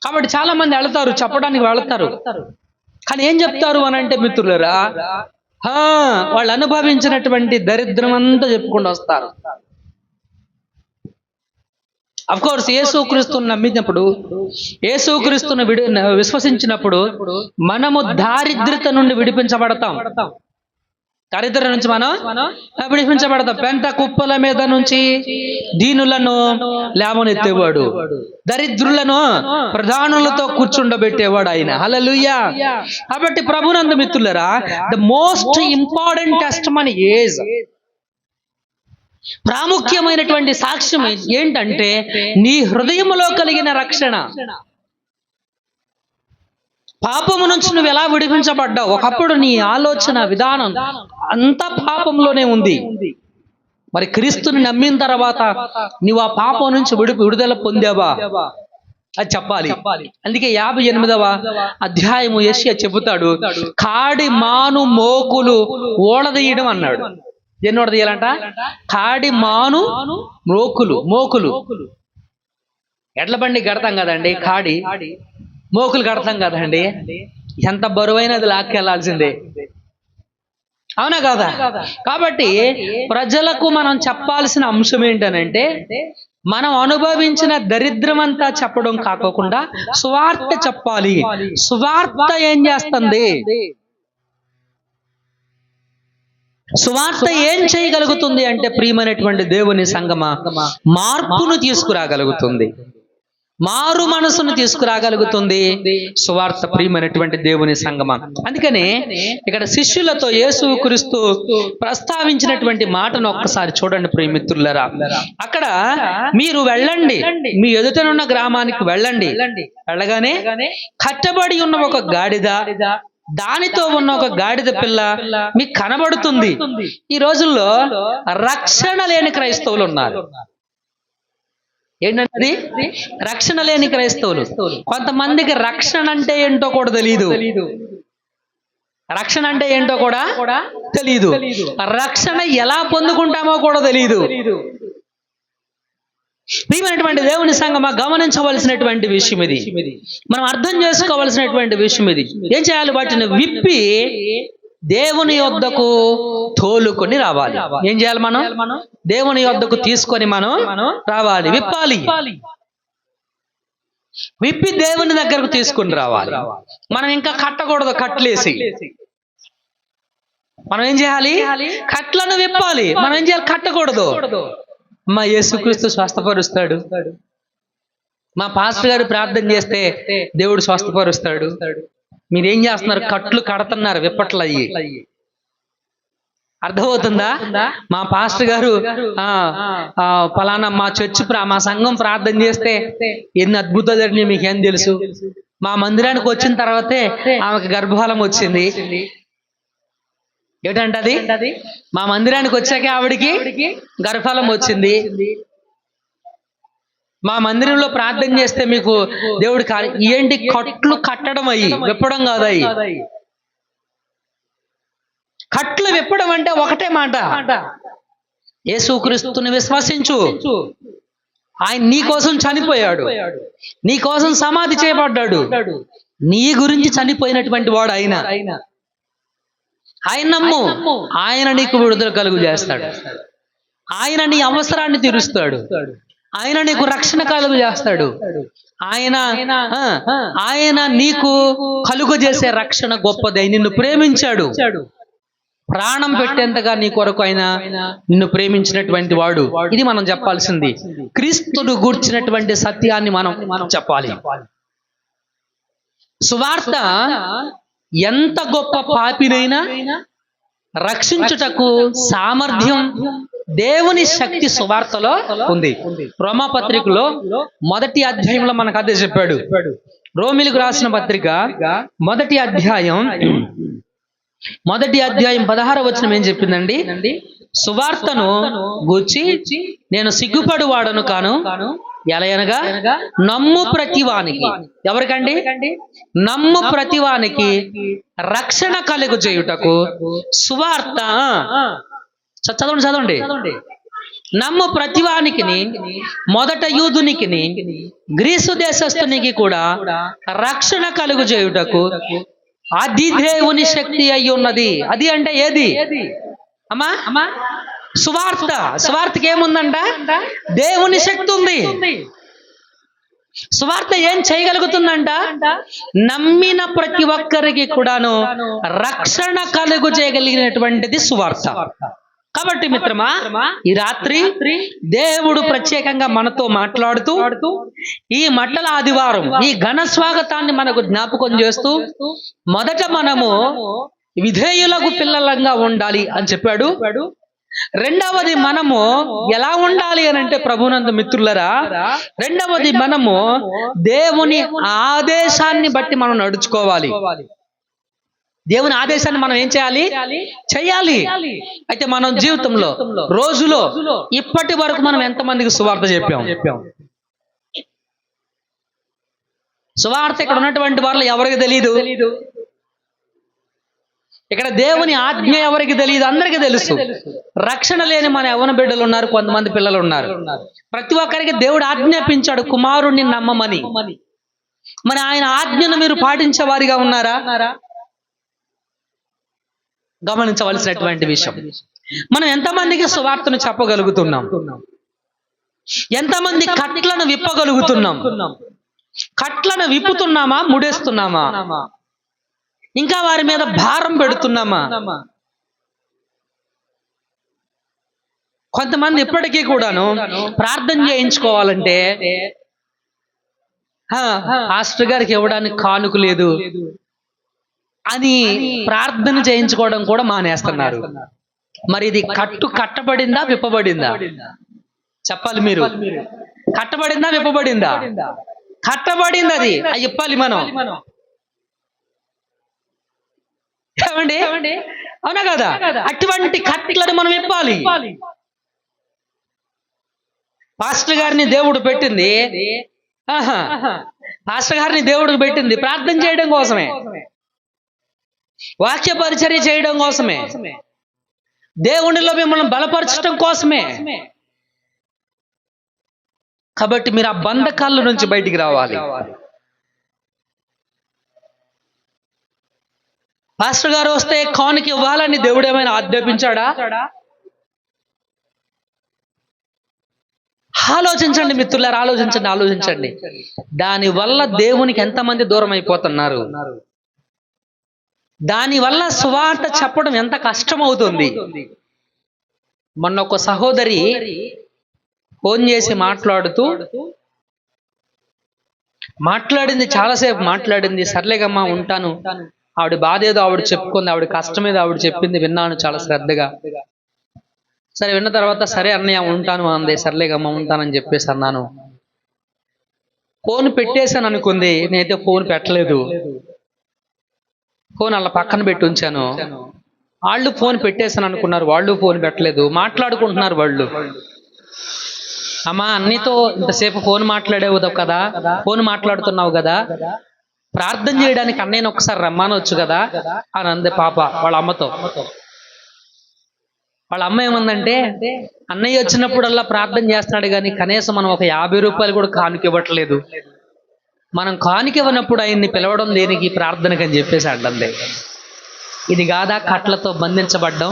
కాబట్టి చాలా మంది వెళతారు, చెప్పడానికి వెళతారు, కానీ ఏం చెప్తారు అని అంటే మిత్రులరా, వాళ్ళు అనుభవించినటువంటి దరిద్రం అంతా చెప్పుకుంటూ వస్తారు. అఫ్ కోర్స్ యేసుక్రీస్తును నమ్మినప్పుడు, యేసుక్రీస్తును విశ్వసించినప్పుడు మనము దారిద్ర్యత నుండి విడిపించబడతాం. దారిద్ర్యం నుంచి మనం విడిపించబడతాం. పెంట కుప్పల మీద నుంచి దీనులను లేవనెత్తేవాడు, దరిద్రులను ప్రధానులతో కూర్చుండబెట్టేవాడు ఆయన. హల్లెలూయా. కాబట్టి ప్రభునందు మిత్రులరా, the most important testimony is, ప్రాముఖ్యమైనటువంటి సాక్ష్యం ఏంటంటే నీ హృదయములో కలిగిన రక్షణ. పాపము నుంచి నువ్వు ఎలా విడిపించబడ్డావు? ఒకప్పుడు నీ ఆలోచన విధానం అంతా పాపంలోనే ఉంది. మరి క్రీస్తుని నమ్మిన తర్వాత నువ్వు ఆ పాపం నుంచి విడుదల పొందావా? అది చెప్పాలి. అందుకే 58వ అధ్యాయము యెషయా చెబుతాడు, కాడి మాను మోకులు ఓడదీయడం అన్నాడు. దేన్ని విడదీయాలంట? కాడి మాను మోకులు. ఎడ్ల బండి కడతాం కదండి, కాడి మోకులు కడతాం కదండి, ఎంత బరువైనది లాక్కెళ్లాల్సిందే, అవునా కాదా? కాబట్టి ప్రజలకు మనం చెప్పాల్సిన అంశం ఏంటనంటే, మనం అనుభవించిన దరిద్రం అంతా చెప్పడం కాకోకుండా సువార్త చెప్పాలి. సువార్త ఏం చేస్తుంది? సువార్త ఏం చేయగలుగుతుంది అంటే, ప్రియమైనటువంటి దేవుని సంగమా, మార్పును తీసుకురాగలుగుతుంది, మారు మనసును తీసుకురాగలుగుతుంది సువార్త, ప్రియమైనటువంటి దేవుని సంగమా. అందుకని ఇక్కడ శిష్యులతో యేసుక్రీస్తు ప్రస్తావించినటువంటి మాటను ఒక్కసారి చూడండి ప్రియమిత్రులారా. అక్కడ మీరు వెళ్ళండి, మీ ఎదుటనున్న గ్రామానికి వెళ్ళండి, వెళ్ళగానే కట్టబడి ఉన్న ఒక గాడిద, దానితో ఉన్న ఒక గాడిద పిల్ల మీకు కనబడుతుంది. ఈ రోజుల్లో రక్షణ లేని క్రైస్తవులు ఉన్నారు. ఏంటంటే రక్షణ లేని క్రైస్తవులు. కొంతమందికి రక్షణ అంటే ఏంటో కూడా తెలియదు, రక్షణ అంటే ఏంటో కూడా తెలియదు, రక్షణ ఎలా పొందుకుంటామో కూడా తెలియదు. ప్రియమైనటువంటి దేవుని సంగమా, గమనించవలసినటువంటి విషయం ఇది, మనం అర్థం చేసుకోవలసినటువంటి విషయం ఇది. ఏం చేయాలి? వాటిని విప్పి దేవుని యొద్దకు తోలుకొని రావాలి. ఏం చేయాలి? మనం దేవుని యొద్దకు తీసుకొని మనం రావాలి, విప్పాలి, విప్పి దేవుని దగ్గరకు తీసుకొని రావాలి. మనం ఇంకా కట్టకూడదు, కట్లేసి మనం ఏం చేయాలి? కట్లను విప్పాలి. మనం ఏం చేయాలి? కట్టకూడదు. మా యేసుక్రీస్తు స్వస్థపరుస్తాడు, మా పాస్టర్ గారు ప్రార్థన చేస్తే దేవుడు స్వస్థపరుస్తాడు. మీరేం చేస్తున్నారు? కట్లు కడుతున్నారు, విప్పట్లు అయ్యి. అర్థమవుతుందా? మా పాస్టర్ గారు ఫలానా మా చర్చి మా సంఘం ప్రార్థన చేస్తే ఎన్ని అద్భుతాలు జరిగినాయి మీకేం తెలుసు? మా మందిరానికి వచ్చిన తర్వాతే ఆమెకు గర్భఫలం వచ్చింది. ఏమిటంటది? మా మందిరానికి వచ్చాక ఆవిడికి గర్భఫలం వచ్చింది. మా మందిరంలో ప్రార్థన చేస్తే మీకు దేవుడి ఏంటి? కట్లు కట్టడం అయ్యి, విప్పడం కాదయ్యి. కట్లు విప్పడం అంటే ఒకటే మాట, యేసుక్రీస్తుని విశ్వసించు, ఆయన నీ కోసం చనిపోయాడు, నీ కోసం సమాధి చేయబడ్డాడు, నీ గురించి చనిపోయినటువంటి వాడు ఆయన. ఆయన నమ్ము, ఆయన నీకు విడుదల కలుగు చేస్తాడు, ఆయన నీ అవసరాన్ని తీరుస్తాడు, ఆయన నీకు రక్షణ కలుగు చేస్తాడు, ఆయన నీకు కలుగు చేసే రక్షణ గొప్పది. నిన్ను ప్రేమించాడు, ప్రాణం పెట్టేంతగా నీ కొరకు ఆయన నిన్ను ప్రేమించినటువంటి వాడు. ఇది మనం చెప్పాల్సింది. క్రీస్తును గూర్చినటువంటి సత్యాన్ని మనం చెప్పాలి. సువార్త ఎంత గొప్ప పాపినైనా రక్షించుటకు సామర్థ్యం, దేవుని శక్తి సువార్తలో ఉంది. రోమాపత్రికలో 1వ అధ్యాయంలో మనకు అదే చెప్పాడు. రోమిలకు రాసిన పత్రిక 1వ అధ్యాయం 16వ వచనం ఏం చెప్పిందండి? సువార్తను గూర్చి నేను సిగ్గుపడు వాడను కాను, ఎలయనగా నమ్ము ప్రతివానికి. ఎవరికండి? నమ్ము ప్రతివానికి రక్షణ కలుగు చేయుటకు సువార్త. చదవండి. నమ్ము ప్రతివానికి, మొదట యూదునికి, గ్రీసు దేశస్థునికి కూడా రక్షణ కలుగు చేయుటకు అది దేవుని శక్తి అయి ఉన్నది. అది అంటే ఏది అమ్మా? సువార్త. సువార్తకి ఏముందంట? దేవుని శక్తి ఉంది. సువార్త ఏం చేయగలుగుతుందంట? నమ్మిన ప్రతి ఒక్కరికి కూడాను రక్షణ కలుగు చేయగలిగినటువంటిది సువార్త. కాబట్టి మిత్రమా, ఈ రాత్రి దేవుడు ప్రత్యేకంగా మనతో మాట్లాడుతూ ఈ మట్టల ఆదివారం ఈ ఘన స్వాగతాన్ని మనకు జ్ఞాపకం చేస్తూ, మొదట మనము విధేయులకు పిల్లలంగా ఉండాలి అని చెప్పాడు. రెండవది మనము ఎలా ఉండాలి అని అంటే, ప్రభునందు మిత్రులరా, రెండవది మనము దేవుని ఆదేశాన్ని బట్టి మనం నడుచుకోవాలి. దేవుని ఆదేశాన్ని మనం ఏం చేయాలి? అయితే మనం జీవితంలో రోజులో ఇప్పటి వరకు మనం ఎంతమందికి సువార్త చెప్పాం? సువార్త ఇక్కడ ఉన్నటువంటి వారు ఎవరికి తెలియదు. ఇక్కడ దేవుని ఆజ్ఞ ఎవరికి తెలియదు? అందరికీ తెలుసు. రక్షణ లేని మన యవ్వన బిడ్డలు ఉన్నారు, కొంతమంది పిల్లలు ఉన్నారు. ప్రతి ఒక్కరికి దేవుడు ఆజ్ఞాపించాడు కుమారుణ్ణి నమ్మమని. మరి ఆయన ఆజ్ఞను మీరు పాటించే వారిగా ఉన్నారా? గమనించవలసినటువంటి విషయం. మనం ఎంతమందికి సువార్తను చెప్పగలుగుతున్నాం? ఎంతమంది కట్లను విప్పగలుగుతున్నాం? కట్లను విప్పుతున్నామా, ముడేస్తున్నామా? ఇంకా వారి మీద భారం పెడుతున్నామా? కొంతమంది ఇప్పటికీ కూడాను ప్రార్థన చేయించుకోవాలంటే పాస్టర్ గారికి ఇవ్వడానికి కానుక లేదు అని ప్రార్థన చేయించుకోవడం కూడా మానేస్తున్నారు. మరి ఇది కట్టబడిందా, విప్పబడిందా? చెప్పాలి మీరు. కట్టబడిందా, విప్పబడిందా? కట్టబడింది. అది ఇప్పాలి మనం. ఏమండి? అవునా కదా? అటువంటి కట్లను మనం ఇప్పాలి. పాస్టర్ గారిని దేవుడు పెట్టింది పాస్టర్ గారిని దేవుడు పెట్టింది ప్రార్థన చేయడం కోసమే, వాక్య పరిచర్య చేయడం కోసమే, దేవునిలో మిమ్మల్ని బలపరచడం కోసమే. కాబట్టి మీరు ఆ బంధకాల నుంచి బయటికి రావాలి. పాస్టర్ గారు వస్తే కానుక ఇవ్వాలని దేవుడు ఏమైనా ఆజ్ఞాపించాడా? ఆలోచించండి మిత్రులారా, ఆలోచించండి. దానివల్ల దేవునికి ఎంతమంది దూరం అయిపోతున్నారు? దానివల్ల సువార్త చెప్పడం ఎంత కష్టమవుతుంది. మొన్న ఒక సహోదరి ఫోన్ చేసి మాట్లాడింది, చాలాసేపు మాట్లాడింది. సర్లేగమ్మా ఉంటాను, ఆవిడ బాధ ఏదో ఆవిడ చెప్పుకుంది, ఆవిడ కష్టం ఏదో ఆవిడ చెప్పింది, విన్నాను చాలా శ్రద్ధగా. సరే విన్న తర్వాత సరే అన్నయ్య ఉంటాను అంది. సర్లేగమ్మా ఉంటానని చెప్పేసి అన్నాను. ఫోన్ పెట్టేశాను అనుకుంది, నేనైతే ఫోన్ పెట్టలేదు. ఫోన్ అలా పక్కన పెట్టి ఉంచాను. వాళ్ళు ఫోన్ పెట్టేశాను అనుకున్నారు, వాళ్ళు ఫోన్ పెట్టలేదు. మాట్లాడుకుంటున్నారు వాళ్ళు. అమ్మా అన్నితో ఇంతసేపు ఫోన్ మాట్లాడేవు కదా, ఫోన్ మాట్లాడుతున్నావు కదా, ప్రార్థన చేయడానికి అన్నయ్యను ఒకసారి రమ్మనొచ్చు కదా అని అంది పాప వాళ్ళ అమ్మతో. వాళ్ళ అమ్మ ఏమందంటే, అన్నయ్య వచ్చినప్పుడల్లా ప్రార్థన చేస్తున్నాడు కానీ కనీసం మనం ఒక 50 రూపాయలు కూడా కానుక ఇవ్వట్లేదు, మనం కానుక ఇవ్వనప్పుడు ఆయన్ని పిలవడం దేనికి, ప్రార్థనకి అని చెప్పేసి అంటుంది. ఇది కాదా కట్లతో బంధించబడ్డం?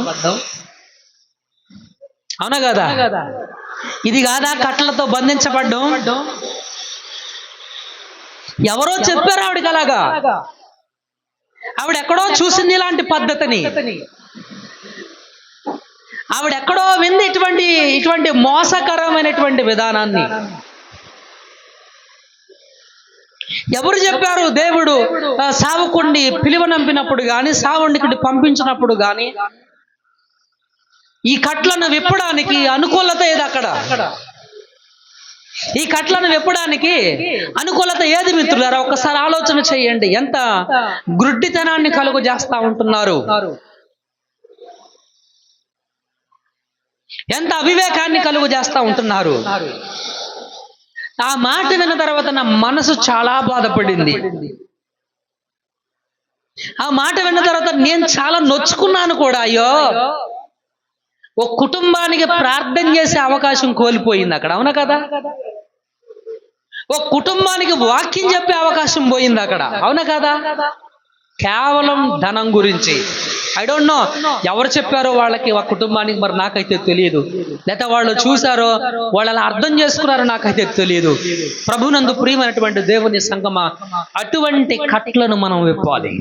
అవునా కదా? ఇది కాదా కట్లతో బంధించబడ్డం? ఎవరో చెప్పారు ఆవిడకి అలాగా. ఆవిడ ఎక్కడో చూసింది ఇలాంటి పద్ధతిని, ఆవిడ ఎక్కడో వింది ఇటువంటి మోసకరమైనటువంటి విధానాన్ని. ఎవరు చెప్పారు? దేవుడు సావుకుణ్ణి పిలువనంపినప్పుడు కానీ, సావుకుణ్ణి పంపించినప్పుడు కానీ ఈ కట్లను విప్పడానికి అనుకూలత ఏది? అక్కడ ఈ కట్లను విప్పడానికి అనుకూలత ఏది మిత్రులారా? ఒక్కసారి ఆలోచన చేయండి. ఎంత గ్రుడ్డితనాన్ని కలుగు చేస్తా ఉంటున్నారు, ఎంత అవివేకాన్ని కలుగు చేస్తా ఉంటున్నారు. ఆ మాట విన్న తర్వాత నా మనసు చాలా బాధపడింది. ఆ మాట విన్న తర్వాత నేను చాలా నొచ్చుకున్నాను కూడా. అయ్యో, ఒక కుటుంబానికి ప్రార్థన చేసే అవకాశం కోల్పోయింది అక్కడ. అవునా కదా? ఒక కుటుంబానికి వాక్యం చెప్పే అవకాశం పోయింది అక్కడ. అవునా కదా? కేవలం ధనం గురించి. ఐ డోంట్ నో ఎవరు చెప్పారో వాళ్ళకి, ఆ కుటుంబానికి, మరి నాకైతే తెలియదు. లేదా వాళ్ళు చూసారో, వాళ్ళు అలా అర్థం చేసుకున్నారో నాకైతే తెలియదు. ప్రభునందు ప్రియమైనటువంటి దేవుని సంగమా, అటువంటి కట్లను మనం విప్పాలి.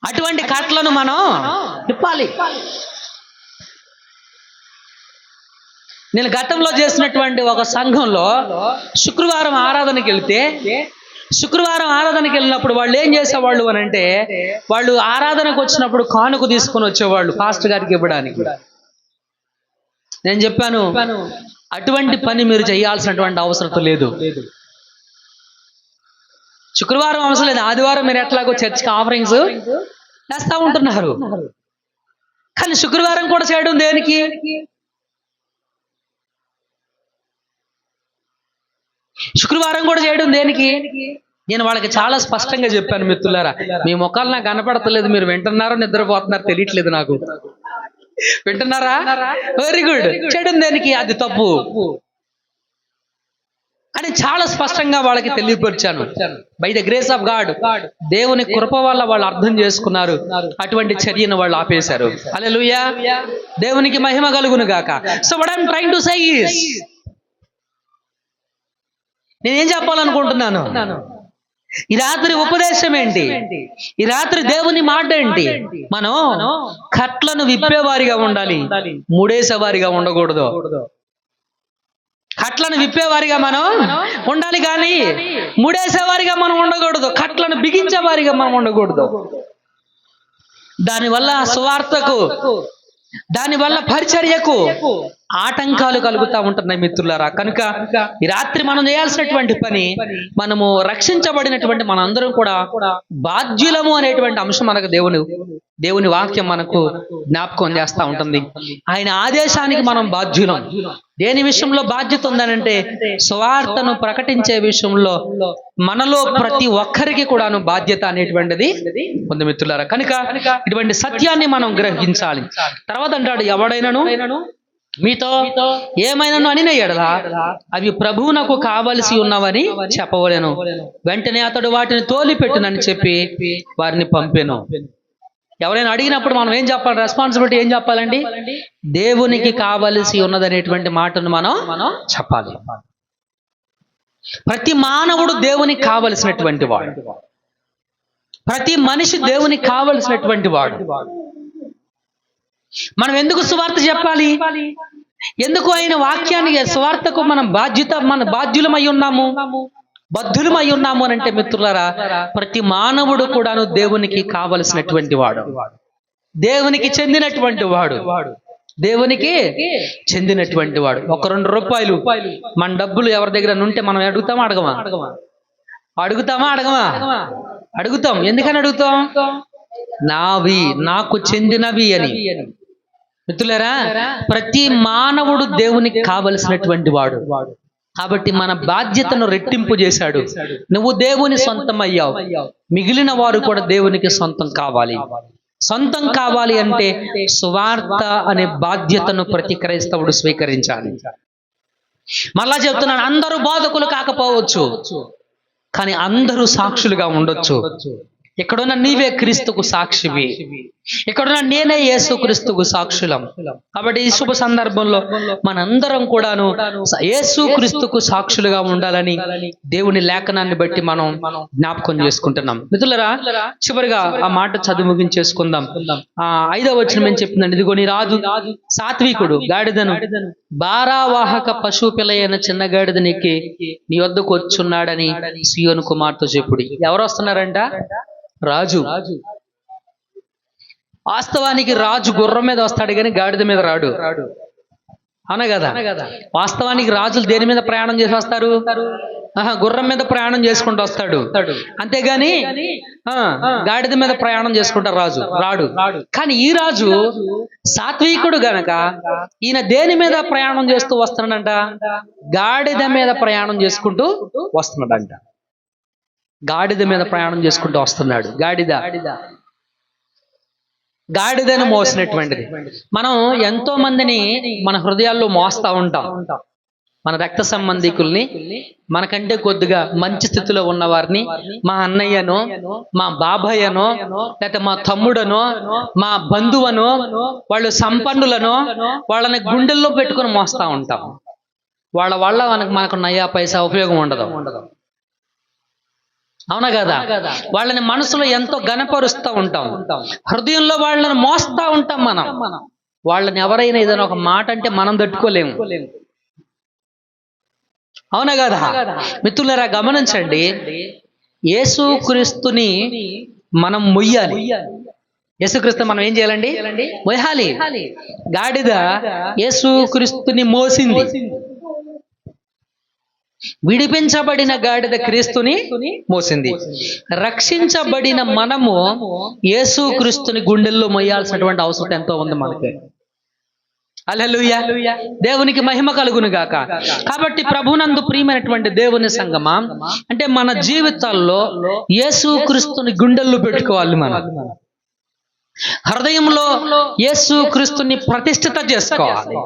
అటువంటి కట్లను మనం విప్పాలి. నేను గతంలో చేసినటువంటి ఒక సంఘంలో శుక్రవారం ఆరాధనకి వెళ్ళినప్పుడు వాళ్ళు ఏం చేసేవాళ్ళు అని అంటే, వాళ్ళు ఆరాధనకు వచ్చినప్పుడు కానుక తీసుకొని వచ్చేవాళ్ళు పాస్టర్ గారికి ఇవ్వడానికి. నేను చెప్పాను, అటువంటి పని మీరు చేయాల్సినటువంటి అవసరం లేదు. శుక్రవారం అవసరం లేదు, ఆదివారం మీరు ఎట్లాగో చర్చ్కి ఆఫరింగ్స్ చేస్తా ఉంటున్నారు. కానీ శుక్రవారం కూడా చేయడం దేనికి? శుక్రవారం కూడా చేయడం దేనికి? నేను వాళ్ళకి చాలా స్పష్టంగా చెప్పాను, మిత్రులారా, మీ ముఖాలు నాకు కనపడతలేదు, మీరు వింటున్నారో నిద్రపోతున్నారో తెలియట్లేదు నాకు. వింటున్నారా? Very good. చెడు దేనికి? అది తప్పు అని చాలా స్పష్టంగా వాళ్ళకి తెలియపరిచాను. By the grace of God, దేవుని కృప వల్ల వాళ్ళు అర్థం చేసుకున్నారు, అటువంటి చర్యను వాళ్ళు ఆపేశారు. హల్లెలూయా, దేవునికి మహిమ కలుగును గాక. So what I'm trying to say is, నేనేం చెప్పాలనుకుంటున్నాను, ఈ రాత్రి ఉపదేశం ఏంటి, ఈ రాత్రి దేవుని మాట ఏంటి? మనం కట్లను విప్పేవారిగా ఉండాలి, ముడేసేవారిగా ఉండకూడదు. కట్లను విప్పేవారిగా మనం ఉండాలి కానీ ముడేసేవారిగా మనం ఉండకూడదు. కట్లను బిగించేవారిగా మనం ఉండకూడదు. దానివల్ల సువార్తకు, దానివల్ల పరిచర్యకు ఆటంకాలు కలుగుతూ ఉంటున్నాయి మిత్రులారా. కనుక ఈ రాత్రి మనం చేయాల్సినటువంటి పని, మనము రక్షించబడినటువంటి మనందరం కూడా బాధ్యులము అనేటువంటి అంశం మనకు దేవుని వాక్యం మనకు జ్ఞాపకం చేస్తూ ఉంటుంది. ఆయన ఆదేశానికి మనం బాధ్యులం. దేని విషయంలో బాధ్యత ఉందనంటే, సువార్తను ప్రకటించే విషయంలో మనలో ప్రతి ఒక్కరికి కూడాను బాధ్యత అనేటువంటిది ఉంది మిత్రులారా. కనుక ఇటువంటి సత్యాన్ని మనం గ్రహించాలి. తర్వాత అంటాడు, ఎవడైనాను మీతో ఏమైనాను అని ఎడలా అవి ప్రభువునకు కావలసి ఉన్నవని చెప్పవలెను. వెంటనే అతడు వాటిని తోలిపెట్టునని చెప్పి వారిని పంపెను. ఎవరైనా అడిగినప్పుడు మనం ఏం చెప్పాలి? రెస్పాన్సిబిలిటీ ఏం చెప్పాలండి? దేవునికి కావలసి ఉన్నదనేటువంటి మాటను మనం చెప్పాలి. ప్రతి మానవుడు దేవునికి కావలసినటువంటి వాడు, ప్రతి మనిషి దేవునికి కావలసినటువంటి వాడు. మనం ఎందుకు సువార్త చెప్పాలి? ఎందుకు ఆయన వాక్యాన్ని, సువార్తకు మనం బాధ్యులమై ఉన్నాము, బద్ధులమై ఉన్నాము అని అంటే మిత్రులారా, ప్రతి మానవుడు కూడాను దేవునికి కావలసినటువంటి వాడు, దేవునికి చెందినటువంటి వాడు, దేవునికి చెందినటువంటి వాడు. ఒక 2 రూపాయలు మన డబ్బులు ఎవరి దగ్గర ఉంటే మనం అడుగుతామా అడగమా? అడుగుతాం. ఎందుకని అడుగుతాం? నావి, నాకు చెందినవి అని. మిత్రులారా, ప్రతి మానవుడు దేవునికి కావలసినటువంటి వాడు. కాబట్టి మన బాధ్యతను రెట్టింపు చేశాడు. నువ్వు దేవుని సొంతం అయ్యావు, మిగిలిన వారు కూడా దేవునికి సొంతం కావాలి. సొంతం కావాలి అంటే సువార్త అనే బాధ్యతను ప్రతి క్రైస్తవుడు స్వీకరించాలి. మళ్ళా చెప్తున్నాను, అందరూ బోధకులు కాకపోవచ్చు, కానీ అందరూ సాక్షులుగా ఉండొచ్చు. ఇక్కడున్న నీవే క్రీస్తుకు సాక్షివి, ఇక్కడున్న నేనే యేసు క్రీస్తుకు సాక్షులం. కాబట్టి ఈ శుభ సందర్భంలో మనందరం కూడాను యేసు క్రీస్తుకు సాక్షులుగా ఉండాలని దేవుని లేఖనాన్ని బట్టి మనం జ్ఞాపకం చేసుకుంటున్నాం. మిత్రులారా, చివరిగా ఆ మాట చదువు ముగించేసుకుందాం. 5వ వచనం ఏం చెప్తుందండి? ఇదిగో నీ రాజు సాత్వికుడు గాడిదను భారావాహక పశువు పిల్లైన చిన్న గాడిదనికి నీ వద్దకు వచ్చున్నాడని సీయోను కుమార్తె చెప్పుడి. ఎవరు వస్తున్నారంట? రాజు. వాస్తవానికి రాజు గుర్రం మీద వస్తాడు కానీ గాడిద మీద రాడు, అవునా కదా? వాస్తవానికి రాజులు దేని మీద ప్రయాణం చేసి వస్తారు? గుర్రం మీద ప్రయాణం చేసుకుంటూ వస్తాడు, అంతేగాని గాడిద మీద ప్రయాణం చేసుకుంటారు రాజు రాడు. కానీ ఈ రాజు సాత్వికుడు గనక ఈయన దేని మీద ప్రయాణం చేస్తూ వస్తున్నాడంట? గాడిద మీద ప్రయాణం చేసుకుంటూ వస్తున్నాడంట. గాడిద మీద ప్రయాణం చేసుకుంటూ వస్తున్నాడు. గాడిదను మోసినటువంటిది. మనం ఎంతో మందిని మన హృదయాల్లో మోస్తా ఉంటాం. మన రక్త సంబంధికుల్ని, మనకంటే కొద్దిగా మంచి స్థితిలో ఉన్న వారిని, మా అన్నయ్యనో, మా బాబాయ్యనో, లేకపోతే మా తమ్ముడనో, మా బంధువనో, వాళ్ళు సంపన్నులనో, వాళ్ళని గుండెల్లో పెట్టుకొని మోస్తా ఉంటాం. వాళ్ళ మనకు నయా పైసా ఉపయోగం ఉండదు, అవునా కదా? వాళ్ళని మనసులో ఎంతో ఘనపరుస్తూ ఉంటాం, హృదయంలో వాళ్ళని మోస్తా ఉంటాం. మనం వాళ్ళని ఎవరైనా ఏదైనా ఒక మాట అంటే మనం తట్టుకోలేము, అవునా కదా? మిత్రులారా, గమనించండి, యేసుక్రీస్తుని మనం మొయ్యాలి. యేసుక్రీస్తు మనం ఏం చేయాలండి? మొయ్యాలి. గాడిద యేసుక్రీస్తుని మోసింది. విడిపించబడిన గాడిద క్రీస్తుని మోసింది. రక్షించబడిన మనము యేసుక్రీస్తుని గుండెల్లో మొయ్యాల్సినటువంటి అవసరం ఎంతో ఉంది మనకి. హల్లెలూయా. దేవునికి మహిమ కలుగును గాక. కాబట్టి ప్రభునందు ప్రియమైనటువంటి దేవుని సంగమా, అంటే మన జీవితాల్లో యేసుక్రీస్తుని గుండెల్లో పెట్టుకోవాలి. మనం హృదయంలో యేసుక్రీస్తుని ప్రతిష్ఠిత చేసుకోవాలి.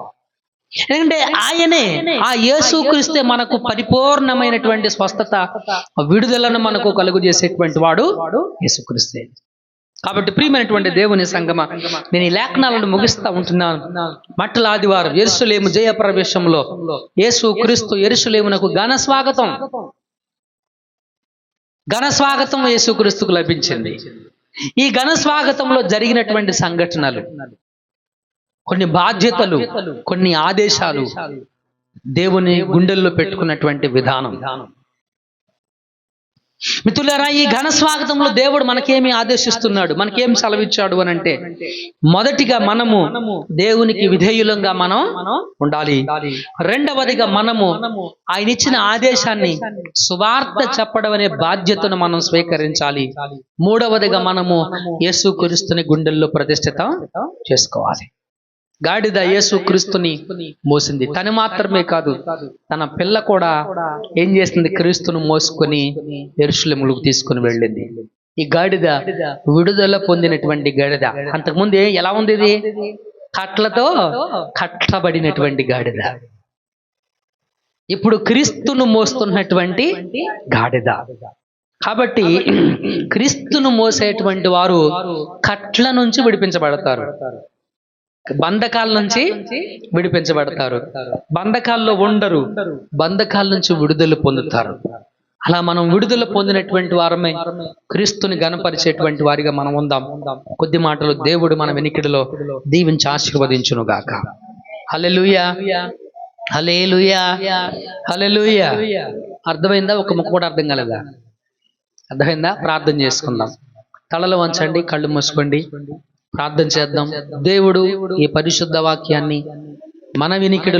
ఎందుకంటే ఆయనే, ఆ యేసుక్రీస్తే మనకు పరిపూర్ణమైనటువంటి స్వస్థత, విడుదలను మనకు కలుగు చేసేటువంటి వాడు యేసుక్రీస్తే. కాబట్టి ప్రియమైనటువంటి దేవుని సంగమ, నేను ఈ లేఖనాలను ముగిస్తా ఉంటున్నాను. మట్టల ఆదివారం యెరూషలేము జయ ప్రవేశంలో యేసుక్రీస్తు యెరూషలేమునకు ఘన స్వాగతం యేసుక్రీస్తుకు లభించింది. ఈ ఘన స్వాగతంలో జరిగినటువంటి సంఘటనలు, కొన్ని బాధ్యతలు, కొన్ని ఆదేశాలు, దేవుని గుండెల్లో పెట్టుకున్నటువంటి విధానం. మిత్రులారా, ఈ ఘన స్వాగతంలో దేవుడు మనకేమి ఆదేశిస్తున్నాడు, మనకేం సెలవిచ్చాడు అని అంటే, మొదటిగా మనము దేవునికి విధేయులంగా మనం ఉండాలి. రెండవదిగా మనము ఆయన ఇచ్చిన ఆదేశాన్ని సువార్త చెప్పడం అనే బాధ్యతను మనం స్వీకరించాలి. మూడవదిగా మనము యేసుక్రీస్తుని గుండెల్లో ప్రతిష్ఠితం చేసుకోవాలి. గాడిద యేసుక్రీస్తుని మోసింది. తను మాత్రమే కాదు, తన పిల్ల కూడా ఏం చేసింది? క్రీస్తును మోసుకొని యెరూషలేముకు తీసుకుని వెళ్ళింది. ఈ గాడిద విడుదల పొందినటువంటి గాడిద. అంతకుముందు ఎలా ఉంది? ఇది కట్లతో కట్టబడినటువంటి గాడిద. ఇప్పుడు క్రీస్తును మోస్తున్నటువంటి గాడిద. కాబట్టి క్రీస్తును మోసేటువంటి వారు కట్ల నుంచి విడిపించబడతారు, బంధకాల నుంచి విడిపించబడతారు, బంధకాల్లో ఉండరు, బంధకాల నుంచి విడుదల పొందుతారు. అలా మనం విడుదల పొందినటువంటి వారమే క్రీస్తుని గణపరిచేటువంటి వారిగా మనం ఉందాం. కొద్ది మాటలు దేవుడు మన వెనికిడిలో దీవించి ఆశీర్వదించును గాక. హల్లెలూయా, హల్లెలూయా, హల్లెలూయా. అర్థమైందా? ఒక ముక్క కూడా అర్థం కాలేదా? అర్థమైందా? ప్రార్థన చేసుకుందాం. తలలు వంచండి, కళ్ళు మూసుకోండి, ప్రార్థన చేద్దాం. దేవుడు ఈ పరిశుద్ధ వాక్యాన్ని మన వినికిడి